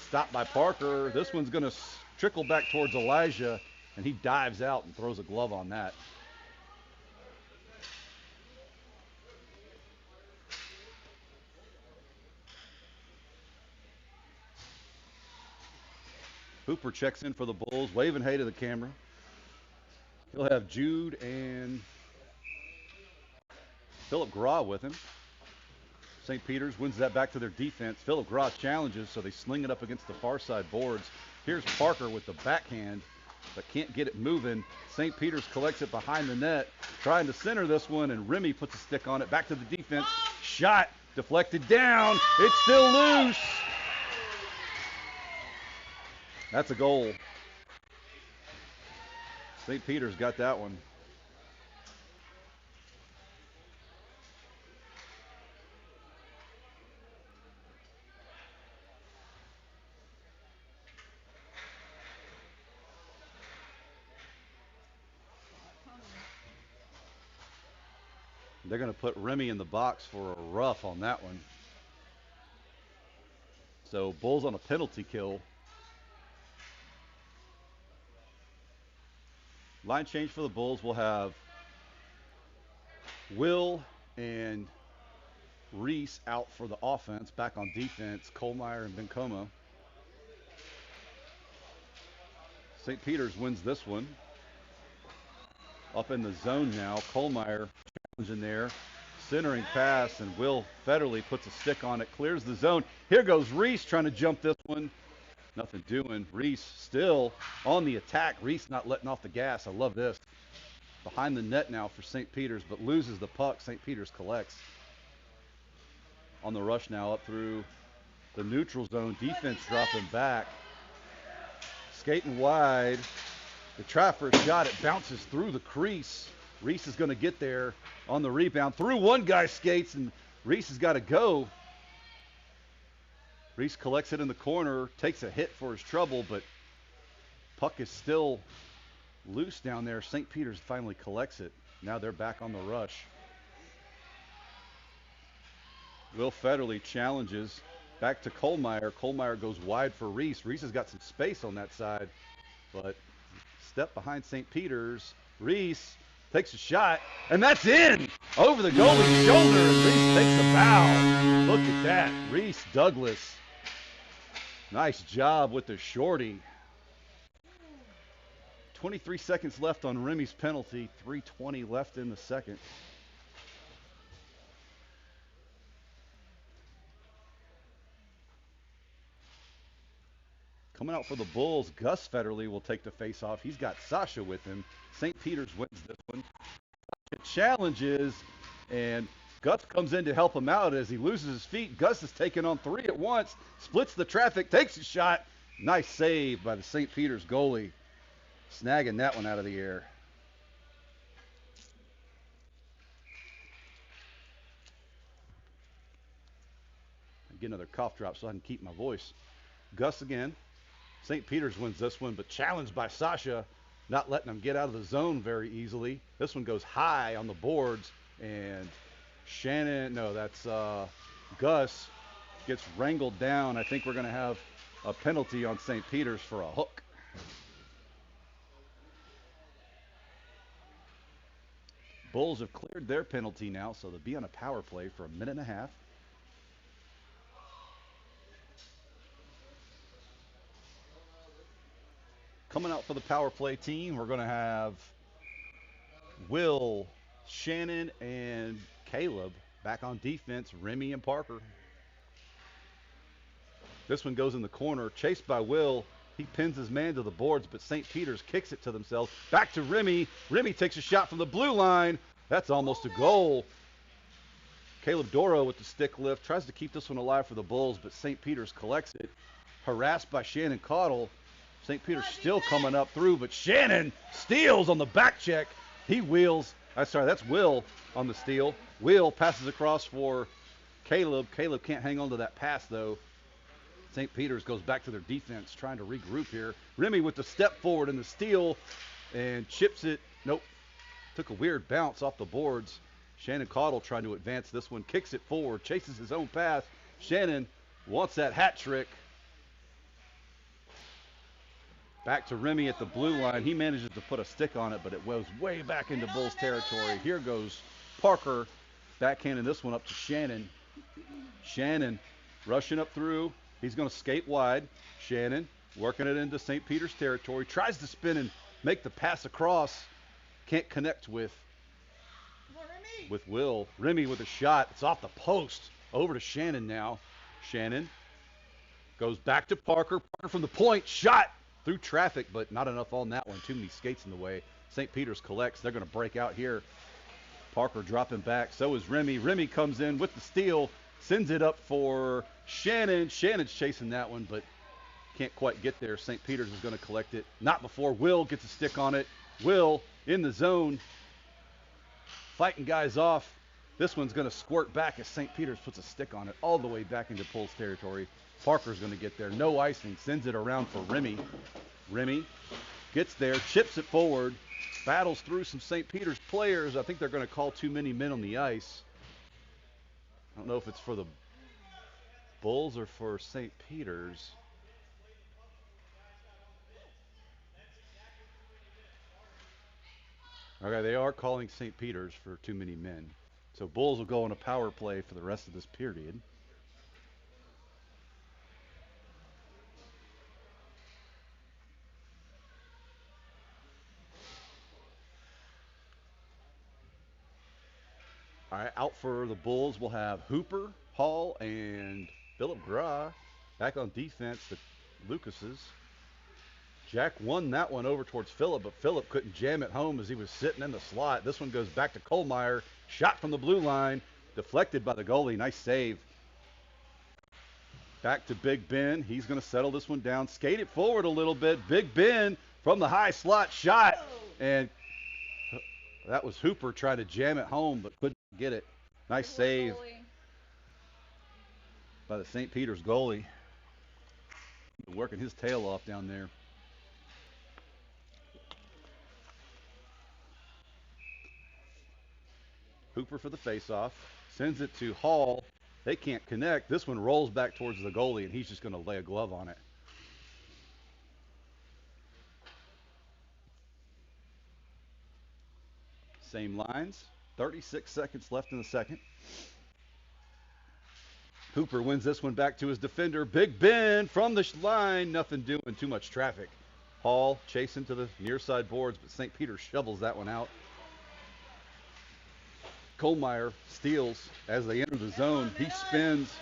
Stopped by Parker. This one's going to trickle back towards Elijah, and he dives out and throws a glove on that. Hooper checks in for the Bulls, waving hey to the camera. He'll have Jude and Philip Graw with him. St. Peter's wins that back to their defense. Philip Graw challenges, so they sling it up against the far side boards. Here's Parker with the backhand, but can't get it moving. St. Peter's collects it behind the net, trying to center this one, and Remy puts a stick on it. Back to the defense. Shot deflected down. It's still loose. That's a goal. St. Peter's got that one. They're going to put Remy in the box for a rough on that one. So Bulls on a penalty kill. Line change for the Bulls. We'll have Will and Reese out for the offense. Back on defense, Kohlmeyer and Bencoma. St. Peter's wins this one. Up in the zone now. Kohlmeyer challenging there. Centering pass, and Will Federley puts a stick on it. Clears the zone. Here goes Reese trying to jump this one. Nothing doing. Reese still on the attack. Reese not letting off the gas. I love this. Behind the net now for St. Peter's, but loses the puck. St. Peter's collects. On the rush now up through the neutral zone. Defense dropping back. Skating wide. The try for a shot. It bounces through the crease. Reese is going to get there on the rebound. Through one guy's skates, and Reese has got to go. Reese collects it in the corner, takes a hit for his trouble, but puck is still loose down there. St. Peter's finally collects it. Now they're back on the rush. Will Federley challenges back to Kohlmeyer. Kohlmeyer goes wide for Reese. Reese has got some space on that side, but step behind St. Peter's. Reese takes a shot, and that's in over the goalie's shoulder, and Reese takes a bow. Look at that. Reese Douglas. Nice job with the shorty. 23 seconds left on Remy's penalty. 3:20 left in the second. Coming out for the Bulls, Gus Federley will take the face-off. He's got Sasha with him. St. Peter's wins this one. It challenges, and Gus comes in to help him out as he loses his feet. Gus is taking on three at once, splits the traffic, takes a shot. Nice save by the St. Peter's goalie, snagging that one out of the air. Get another cough drop so I can keep my voice. Gus again. St. Peter's wins this one, but challenged by Sasha, not letting him get out of the zone very easily. This one goes high on the boards, and Gus gets wrangled down. I think we're going to have a penalty on St. Peter's for a hook. Bulls have cleared their penalty now, so they'll be on a power play for a minute and a half. Coming out for the power play team, we're going to have Will, Shannon, and Caleb back on defense, Remy and Parker. This one goes in the corner, chased by Will. He pins his man to the boards, but St. Peter's kicks it to themselves. Back to Remy. Remy takes a shot from the blue line. That's almost a goal. Caleb Doro with the stick lift tries to keep this one alive for the Bulls, but St. Peter's collects it. Harassed by Shannon Caudle. St. Peter's still coming up through, but Shannon steals on the back check. He wheels. That's Will on the steal. Will passes across for Caleb. Caleb can't hang on to that pass, though. St. Peter's goes back to their defense, trying to regroup here. Remy with the step forward and the steal, and chips it. Nope. Took a weird bounce off the boards. Shannon Caudle trying to advance this one, kicks it forward, chases his own pass. Shannon wants that hat trick. Back to Remy at the blue line. He manages to put a stick on it, but it goes way back into Bulls territory. Here goes Parker, backhanding this one up to Shannon. Shannon rushing up through. He's going to skate wide. Shannon working it into St. Peter's territory. Tries to spin and make the pass across. Can't connect with Will. Remy with a shot. It's off the post. Over to Shannon now. Shannon goes back to Parker. Parker from the point. Shot through traffic, but not enough on that one. Too many skates in the way. St. Peter's collects. They're going to break out here. Parker dropping back. So is Remy. Remy comes in with the steal. Sends it up for Shannon. Shannon's chasing that one, but can't quite get there. St. Peter's is going to collect it. Not before Will gets a stick on it. Will in the zone. Fighting guys off. This one's going to squirt back as St. Peter's puts a stick on it all the way back into Bulls territory. Parker's going to get there. No icing. Sends it around for Remy. Remy gets there. Chips it forward. Battles through some St. Peter's players. I think they're going to call too many men on the ice. I don't know if it's for the Bulls or for St. Peter's. Okay, they are calling St. Peter's for too many men. So Bulls will go on a power play for the rest of this period. All right, out for the Bulls, we'll have Hooper, Hall, and Philip Gra back on defense. The Lucases. Jack won that one over towards Philip, but Philip couldn't jam it home as he was sitting in the slot. This one goes back to Kohlmeyer. Shot from the blue line, deflected by the goalie. Nice save. Back to Big Ben. He's going to settle this one down. Skate it forward a little bit. Big Ben from the high slot shot. And that was Hooper trying to jam it home, but couldn't get it. Nice save by the St. Peter's goalie. Working his tail off down there. Hooper for the faceoff. Sends it to Hall. They can't connect. This one rolls back towards the goalie, and he's just going to lay a glove on it. Same lines. 36 seconds left in the second. Hooper wins this one back to his defender. Big Ben from the line. Nothing doing. Too much traffic. Hall chasing to the near side boards, but St. Peter shovels that one out. Kohlmeyer steals as they enter the zone. He spins.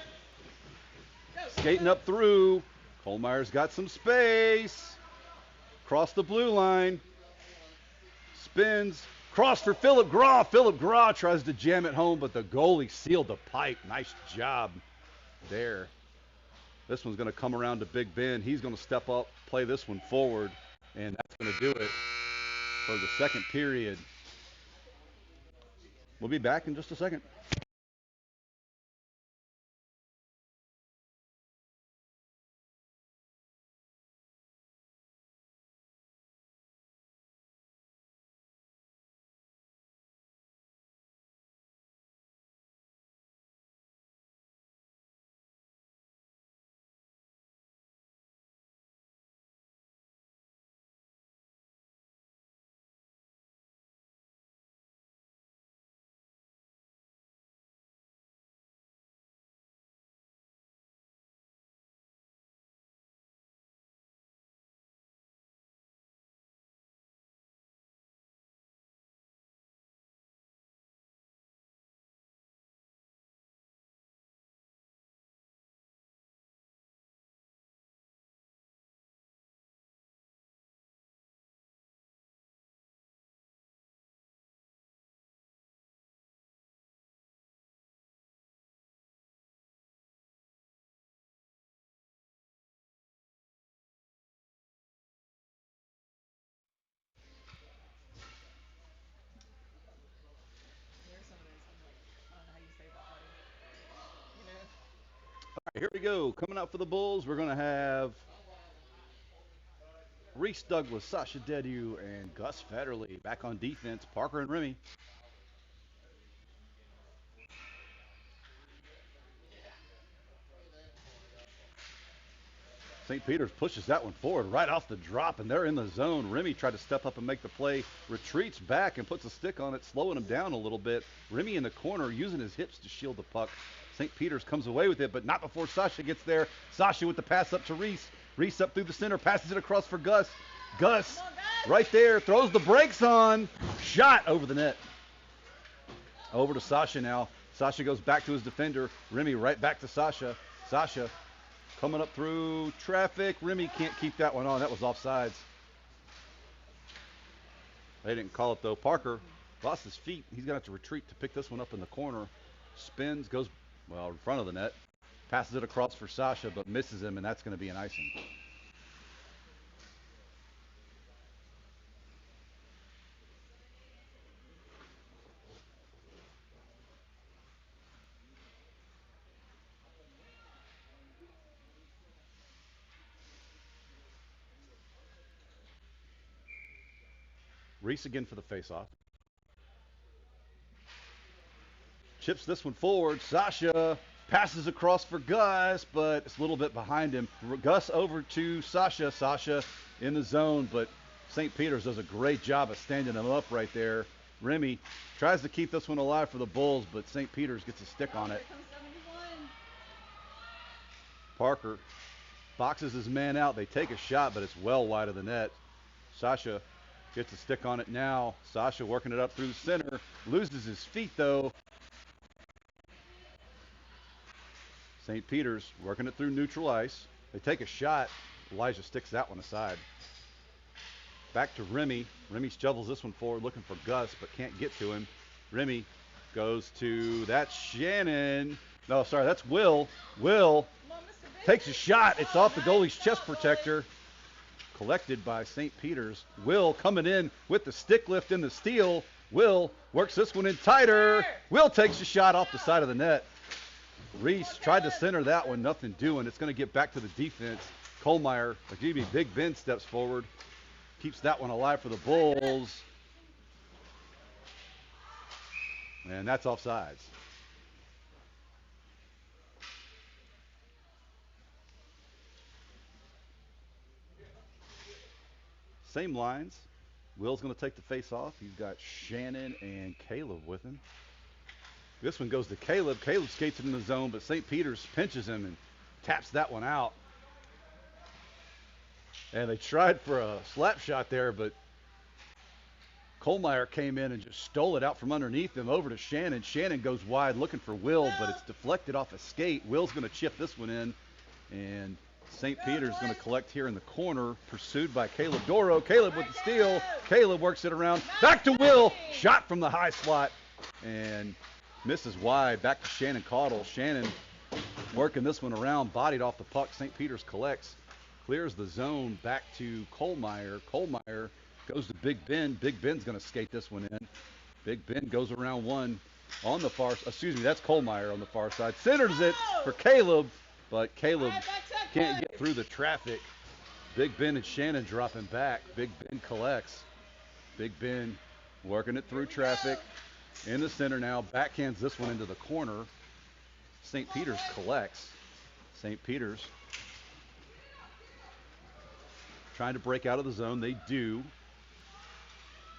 Skating up through. Kohlmeyer's got some space. Cross the blue line. Spins. Cross for Philip Gra. Philip Gra tries to jam it home, but the goalie sealed the pipe. Nice job there. This one's going to come around to Big Ben. He's going to step up, play this one forward, and that's going to do it for the second period. We'll be back in just a second. Here we go. Coming out for the Bulls, we're going to have Reese Douglas, Sasha Dedu, and Gus Federley. Back on defense, Parker and Remy. St. Peter's pushes that one forward right off the drop, and they're in the zone. Remy tried to step up and make the play, retreats back and puts a stick on it, slowing him down a little bit. Remy in the corner using his hips to shield the puck. St. Peter's comes away with it, but not before Sasha gets there. Sasha with the pass up to Reese. Reese up through the center, passes it across for Gus. Gus right there, throws the brakes on. Shot over the net. Over to Sasha now. Sasha goes back to his defender. Remy right back to Sasha. Sasha coming up through traffic. Remy can't keep that one on. That was offsides. They didn't call it though. Parker lost his feet. He's going to have to retreat to pick this one up in the corner. Spins, goes, well, in front of the net. Passes it across for Sasha, but misses him, and that's going to be an icing. Reese again for the faceoff. Chips this one forward. Sasha passes across for Gus, but it's a little bit behind him. Gus over to Sasha. Sasha in the zone, but St. Peter's does a great job of standing him up right there. Remy tries to keep this one alive for the Bulls, but St. Peter's gets a stick on it. Parker boxes his man out. They take a shot, but it's well wide of the net. Sasha gets a stick on it now. Sasha working it up through the center. Loses his feet, though. St. Peter's working it through neutral ice. They take a shot. Elijah sticks that one aside. Back to Remy. Remy shovels this one forward looking for Gus, but can't get to him. Remy goes to, that's Shannon. No, sorry, that's Will. Will takes a shot. It's off the goalie's chest protector. Collected by St. Peter's. Will coming in with the stick lift in the steal. Will works this one in tighter. Will takes a shot off the side of the net. Reese tried to center that one, nothing doing. It's going to get back to the defense. Kohlmeyer, Big Ben steps forward. Keeps that one alive for the Bulls. And that's offsides. Same lines. Will's going to take the face off. He's got Shannon and Caleb with him. This one goes to Caleb. Caleb skates it in the zone, but St. Peter's pinches him and taps that one out. And they tried for a slap shot there, but Kohlmeyer came in and just stole it out from underneath him over to Shannon. Shannon goes wide looking for Will, but it's deflected off a skate. Will's going to chip this one in, and St. Peter's going to collect here in the corner, pursued by Caleb Doro. Caleb with the steal. Caleb works it around. Back to Will. Shot from the high slot, and misses wide. Back to Shannon Caudle. Shannon working this one around, bodied off the puck. St. Peter's collects, clears the zone back to Kohlmeyer. Kohlmeyer goes to Big Ben. Big Ben's going to skate this one in. Big Ben goes around one on the far, excuse me, that's Kohlmeyer on the far side. Centers it for Caleb, but Caleb can't get through the traffic. Big Ben and Shannon dropping back. Big Ben collects. Big Ben working it through traffic. In the center now, backhands this one into the corner. St. Peter's collects. St. Peter's trying to break out of the zone. They do.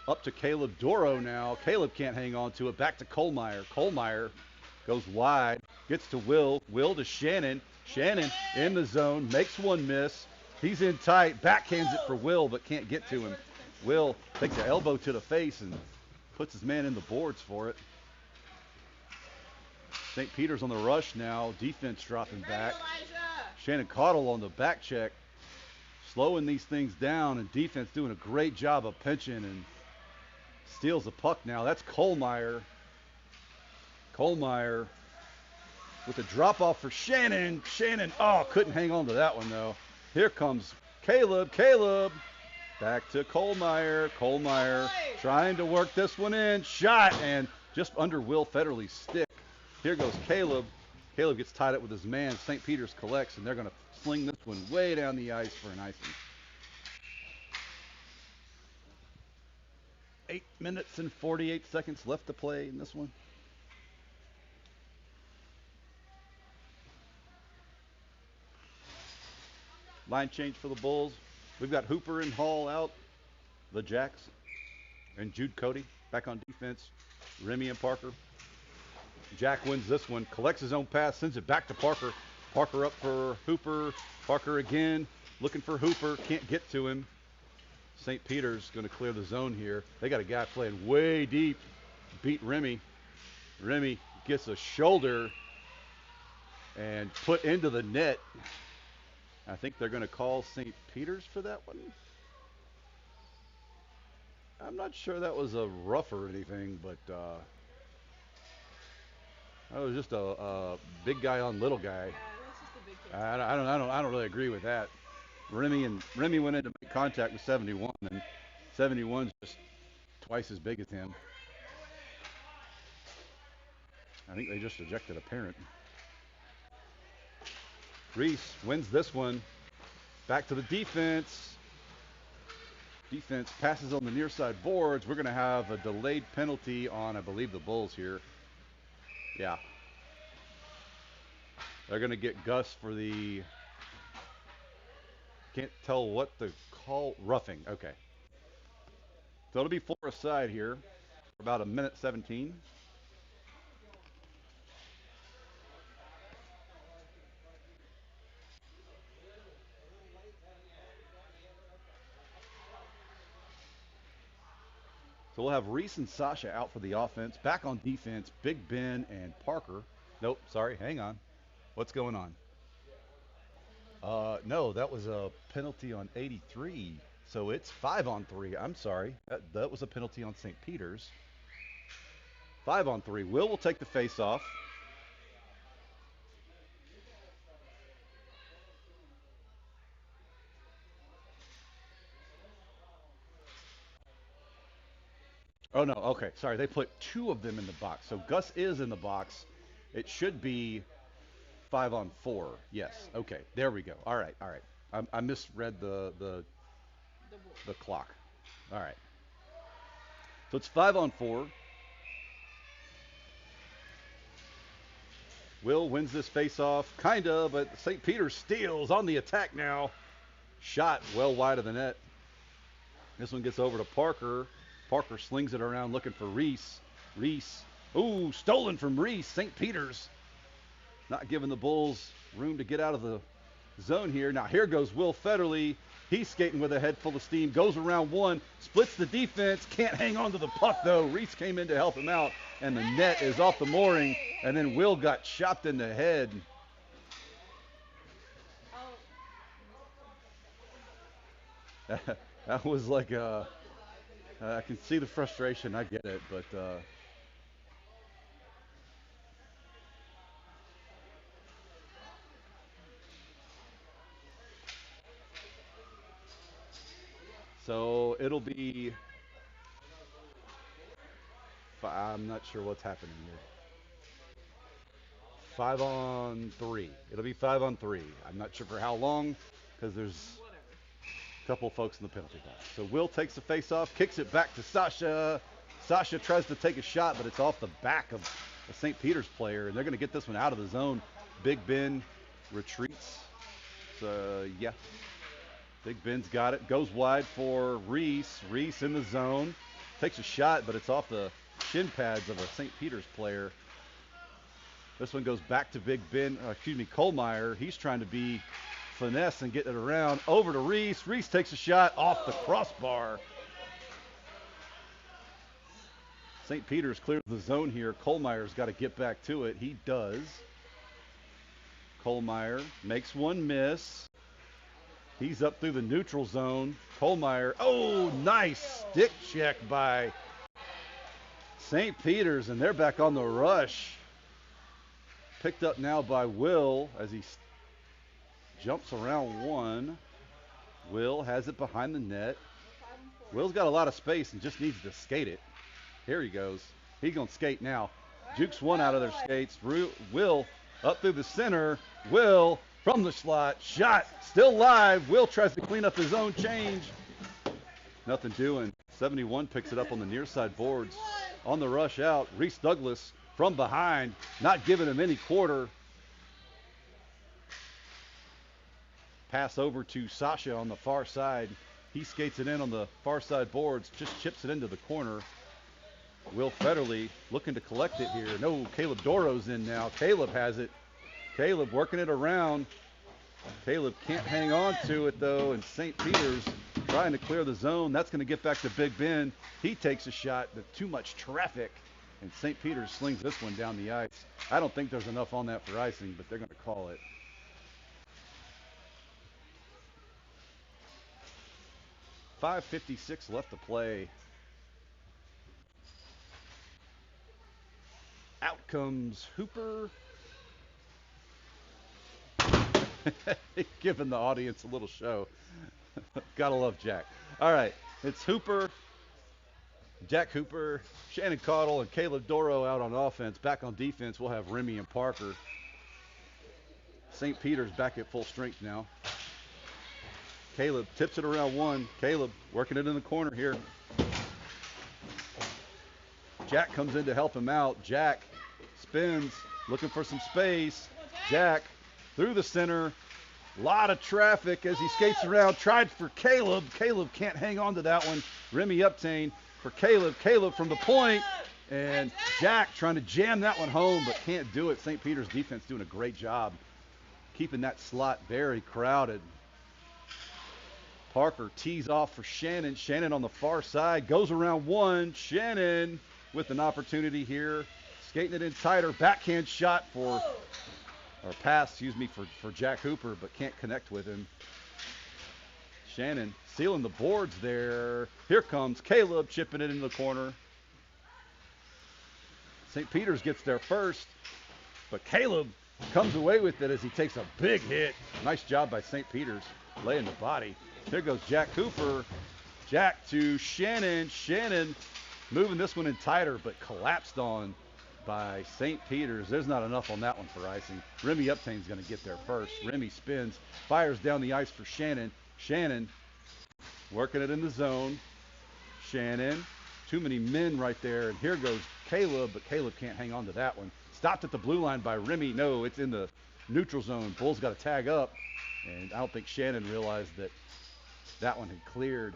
Up to Caleb Doro now. Caleb can't hang on to it. Back to Kohlmeyer. Kohlmeyer goes wide. Gets to Will. Will to Shannon. Shannon in the zone. Makes one miss. He's in tight. Backhands it for Will, but can't get to him. Will takes an elbow to the face and puts his man in the boards for it. St. Peter's on the rush now. Defense dropping back. Shannon Caudle on the back check. Slowing these things down, and defense doing a great job of pinching and steals the puck now. That's Kohlmeyer. Kohlmeyer with a drop off for Shannon. Shannon, oh, couldn't hang on to that one though. Here comes Caleb. Caleb back to Kohlmeyer. Kohlmeyer trying to work this one in. Shot, and just under Will Federley's stick. Here goes Caleb. Caleb gets tied up with his man. St. Peter's collects, and they're going to sling this one way down the ice for an icing. 8 minutes and 48 seconds left to play in this one. Line change for the Bulls. We've got Hooper and Hall out. The Jacks. And Jude Cody back on defense. Remy and Parker. Jack wins this one. Collects his own pass. Sends it back to Parker. Parker up for Hooper. Parker again. Looking for Hooper. Can't get to him. St. Peter's going to clear the zone here. They got a guy playing way deep. Beat Remy. Remy gets a shoulder and put into the net. I think they're going to call St. Peter's for that one. I'm not sure that was a rough or anything, but that was just a big guy on little guy. Yeah, that's just a big kid. I don't really agree with that. Remy went in to make contact with 71, and 71's just twice as big as him. I think they just ejected a parent. Reese wins this one. Back to the defense. Defense passes on the near side boards. We're going to have a delayed penalty on, I believe, the Bulls here. Yeah. They're going to get Gus for the, can't tell what the call, roughing. Okay. So it'll be 4 aside here for about 1:17. So we'll have Reese and Sasha out for the offense. Back on defense, Big Ben and Parker. Nope, sorry, hang on. What's going on? No, that was a penalty on 83. So it's 5-on-3. I'm sorry. That was a penalty on St. Peter's. 5-on-3. Will take the face off. Oh, no. Okay. Sorry. They put 2 of them in the box. So Gus is in the box. It should be 5-on-4. Yes. Okay. There we go. All right. All right. I misread the clock. All right. So it's 5-on-4. Will wins this face-off, kinda, but St. Peter steals on the attack now. Shot well wide of the net. This one gets over to Parker. Parker slings it around looking for Reese. Reese, ooh, stolen from Reese. St. Peter's not giving the Bulls room to get out of the zone here. Now here goes Will Federley. He's skating with a head full of steam. Goes around one, splits the defense. Can't hang on to the puck though. Reese came in to help him out, and the net is off the mooring. And then Will got chopped in the head. That was like I can see the frustration. I get it, but so it'll be. I'm not sure what's happening here. 5-on-3. It'll be 5-on-3. I'm not sure for how long, because there's a couple folks in the penalty box. So Will takes the face off, kicks it back to Sasha. Sasha tries to take a shot, but it's off the back of a St. Peter's player, and they're going to get this one out of the zone. Big Ben retreats. So, yeah. Big Ben's got it. Goes wide for Reese. Reese in the zone. Takes a shot, but it's off the shin pads of a St. Peter's player. This one goes back to Big Ben, Kohlmeyer. He's trying to be finesse and get it around. Over to Reese. Reese takes a shot off the crossbar. St. Peter's clears the zone here. Kohlmeyer's got to get back to it. He does. Kohlmeyer makes one miss. He's up through the neutral zone. Kohlmeyer. Oh, nice stick check by St. Peter's, and they're back on the rush. Picked up now by Will as he jumps around one. Will has it behind the net. Will's got a lot of space and just needs to skate it. Here he goes. He's going to skate now. Jukes one out of their skates. Will Up through the center. Will from the slot. Shot. Still live. Will tries to clean up his own change. Nothing doing. 71 picks it up on the near side boards. On the rush out, Reese Douglas from behind, not giving him any quarter. Pass over to Sasha on the far side. He skates it in on the far side boards, just chips it into the corner. Will Federley looking to collect it here. No, Caleb Doro's in now. Caleb has it. Caleb working it around. Caleb can't hang on to it though, and St. Peter's trying to clear the zone. That's going to get back to Big Ben. He takes a shot, but too much traffic, and St. Peter's slings this one down the ice. I don't think there's enough on that for icing, but they're going to call it. .556 left to play. Out comes Hooper. Giving the audience a little show. Gotta love Jack. All right, it's Hooper, Jack Hooper, Shannon Caudle, and Caleb Doro out on offense. Back on defense, we'll have Remy and Parker. St. Peter's back at full strength now. Caleb tips it around one. Caleb working it in the corner here. Jack comes in to help him out. Jack spins, looking for some space. Jack through the center. A lot of traffic as he skates around. Tried for Caleb. Caleb can't hang on to that one. Remy Uptain for Caleb. Caleb from the point. And Jack trying to jam that one home, but can't do it. St. Peter's defense doing a great job keeping that slot very crowded. Parker tees off for Shannon. Shannon on the far side. Goes around one. Shannon with an opportunity here. Skating it in tighter. Backhand shot for, or pass, excuse me, for Jack Hooper, but can't connect with him. Shannon sealing the boards there. Here comes Caleb chipping it into the corner. St. Peter's gets there first, but Caleb comes away with it as he takes a big hit. Nice job by St. Peter's laying the body. There goes Jack Hooper. Jack to Shannon. Shannon moving this one in tighter, but collapsed on by St. Peter's. There's not enough on that one for icing. Remy Uptain's going to get there first. Remy spins, fires down the ice for Shannon. Shannon working it in the zone. Shannon, too many men right there. And here goes Caleb, but Caleb can't hang on to that one. Stopped at the blue line by Remy. No, it's in the neutral zone. Bull's got to tag up. And I don't think Shannon realized that that one had cleared.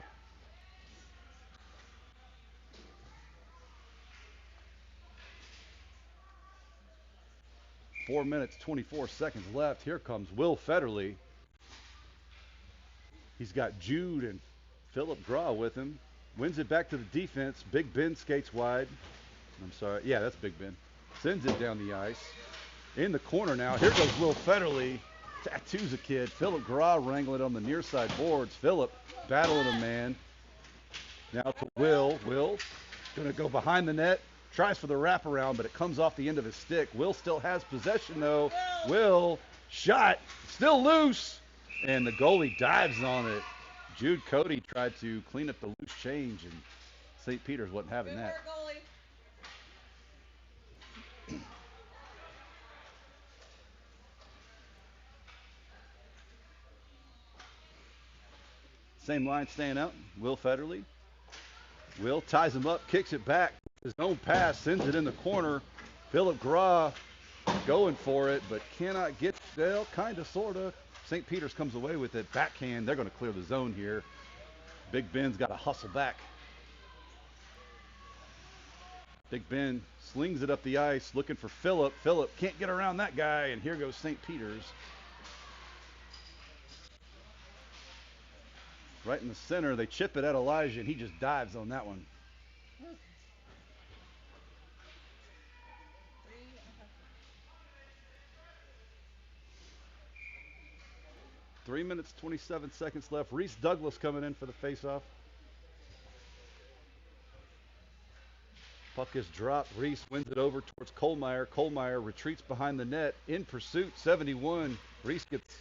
Four minutes, 24 seconds left. Here comes Will Federley. He's got Jude and Philip Graw with him. Wins it back to the defense. Big Ben skates wide. I'm sorry. Yeah, that's Big Ben. Sends it down the ice. In the corner now. Here goes Will Federley. Tattoos a kid. Philip Graw wrangling it on the near side boards. Philip battling a man. Now to Will. Will going to go behind the net. Tries for the wraparound, but it comes off the end of his stick. Will still has possession, though. Will, shot, still loose. And the goalie dives on it. Jude Cody tried to clean up the loose change, and St. Peter's wasn't having that. Same line staying out. Will Federley. Will ties him up, kicks it back. His own pass, sends it in the corner. Philip Graw going for it, but cannot get, well, kind of, sort of. St. Peter's comes away with it. Backhand, they're going to clear the zone here. Big Ben's got to hustle back. Big Ben slings it up the ice, looking for Philip. Philip can't get around that guy, and here goes St. Peter's. Right in the center, they chip it at Elijah, and he just dives on that one. 3 minutes, 27 seconds left. Reese Douglas coming in for the faceoff. Puck is dropped. Reese wins it over towards Kohlmeyer. Kohlmeyer retreats behind the net. In pursuit, 71. Reese gets,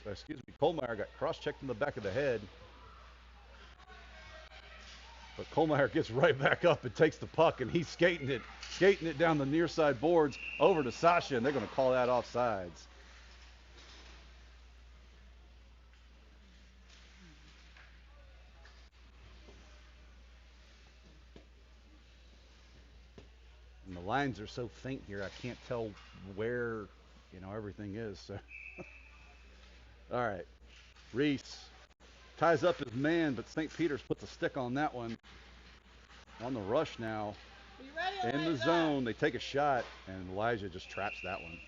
Kohlmeyer got cross-checked in the back of the head. But Kohlmeyer gets right back up and takes the puck, and he's skating it down the near side boards over to Sasha, and they're going to call that offsides. lines are so faint here, I can't tell where, everything is. So, all right. Reese ties up his man, but St. Peter's puts a stick on that one. On the rush now. Are you ready, In the Eliza? zone, they take a shot, and Elijah just traps that one.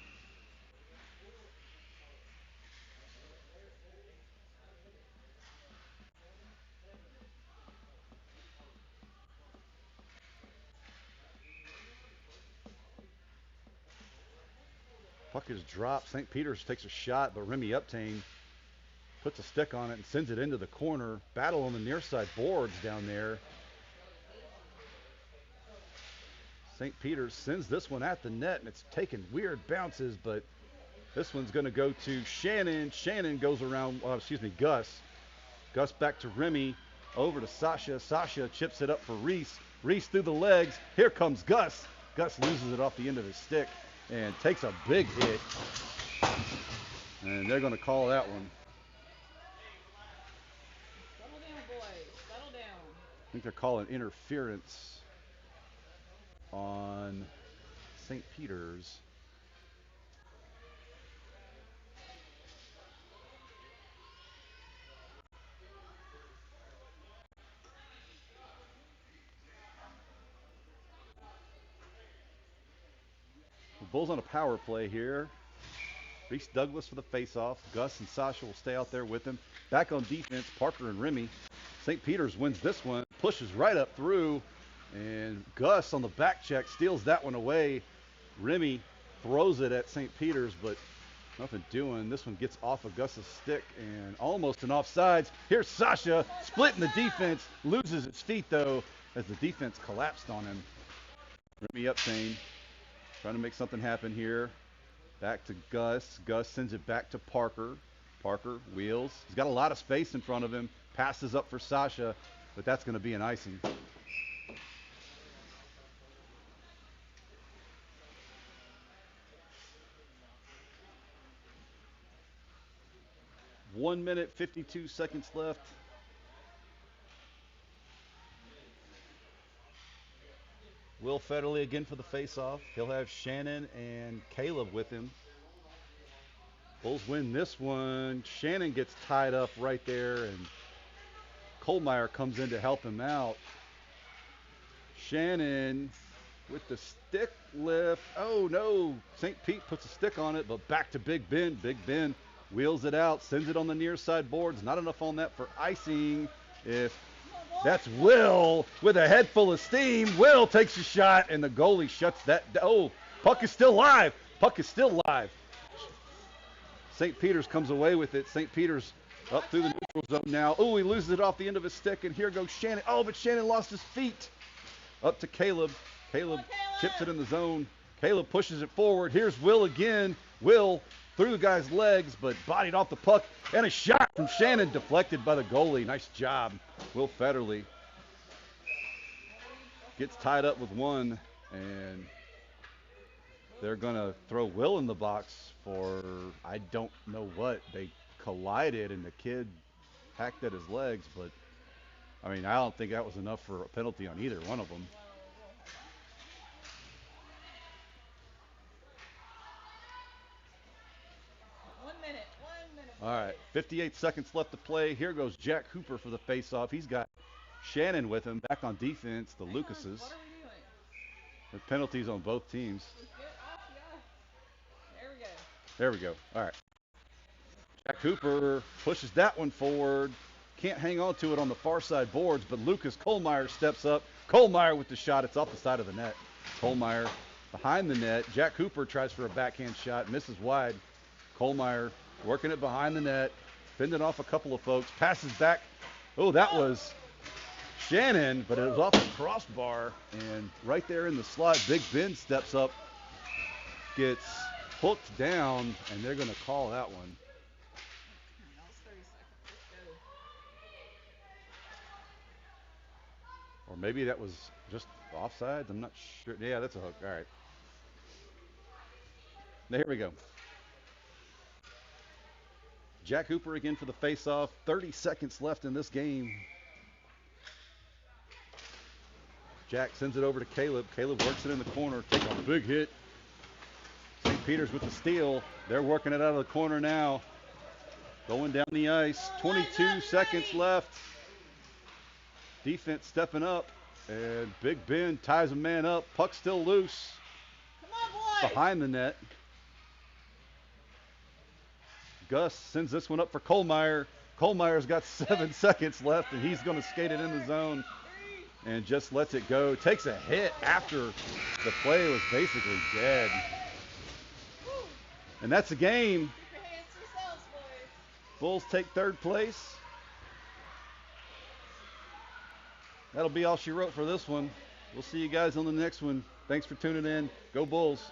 Puck is dropped. St. Peter's takes a shot, but Remy Uptain puts a stick on it and sends it into the corner. Battle on the near side boards down there. St. Peter's sends this one at the net, and it's taking weird bounces, but this one's going to go to Shannon. Shannon goes around, Gus. Gus back to Remy, over to Sasha. Sasha chips it up for Reese. Reese through the legs. Here comes Gus. Gus loses it off the end of his stick and takes a big hit. And they're going to call that one. Settle down, boys. Settle down. I think they're calling interference on St. Peter's. The Bulls on a power play here. Reese Douglas for the faceoff. Gus and Sasha will stay out there with him. Back on defense, Parker and Remy. St. Peter's wins this one, pushes right up through, and Gus on the back check steals that one away. Remy throws it at St. Peter's, but nothing doing. This one gets off of Gus's stick and almost an offsides. Here's Sasha splitting the defense, loses his feet though as the defense collapsed on him. Remy Uptain trying to make something happen here. Back to Gus. Gus sends it back to Parker. Parker wheels. He's got a lot of space in front of him. Passes up for Sasha, but that's going to be an icing. One minute, 52 seconds left. Will Federley again for the faceoff. He'll have Shannon and Caleb with him. Bulls win this one. Shannon gets tied up right there, and Kohlmeyer comes in to help him out. Shannon with the stick lift. Oh no, St. Pete puts a stick on it, but back to Big Ben. Big Ben wheels it out, sends it on the near side boards. Not enough on that for icing. If that's Will with a head full of steam. Will takes a shot, and the goalie shuts that. Oh, puck is still live. Puck is still live. St. Peter's comes away with it. St. Peter's up through the neutral zone now. Oh, he loses it off the end of his stick, and here goes Shannon. Oh, but Shannon lost his feet. Up to Caleb. Caleb chips it in the zone. Caleb pushes it forward. Here's Will again. Will through the guy's legs, but bodied off the puck. And a shot from Shannon deflected by the goalie. Nice job. Will Federley gets tied up with one, and they're going to throw Will in the box for I don't know what. They collided, and the kid hacked at his legs, but I mean, I don't think that was enough for a penalty on either one of them. One minute. All right, 58 seconds left to play. Here goes Jack Hooper for the faceoff. He's got Shannon with him back on defense, the Lucases. What are we doing? With penalties on both teams. Just get off the ice. There we go. There we go. All right. Jack Hooper pushes that one forward. Can't hang on to it on the far side boards, but Lucas Kohlmeyer steps up. Kohlmeyer with the shot. It's off the side of the net. Kohlmeyer behind the net. Jack Hooper tries for a backhand shot, misses wide. Kohlmeyer working it behind the net, fending off a couple of folks. Passes back. Oh, that was Shannon, but it was off the crossbar. And right there in the slot, Big Ben steps up, gets hooked down, and they're going to call that one. That was 30 seconds. Let's go. Or maybe that was just offsides. I'm not sure. Yeah, that's a hook. All right. Now, here we go. Jack Hooper again for the faceoff. 30 seconds left in this game. Jack sends it over to Caleb. Caleb works it in the corner. Take a big hit. St. Peter's with the steal. They're working it out of the corner now. Going down the ice. 22 seconds left. Defense stepping up. And Big Ben ties a man up. Puck still loose. Come on, boys. Behind the net. Gus sends this one up for Kohlmeyer. Kohlmeyer's got 7 seconds left, and he's going to skate it in the zone and just lets it go. Takes a hit after the play was basically dead. And that's the game. Keep your hands to yourselves, boys. Bulls take third place. That'll be all she wrote for this one. We'll see you guys on the next one. Thanks for tuning in. Go Bulls.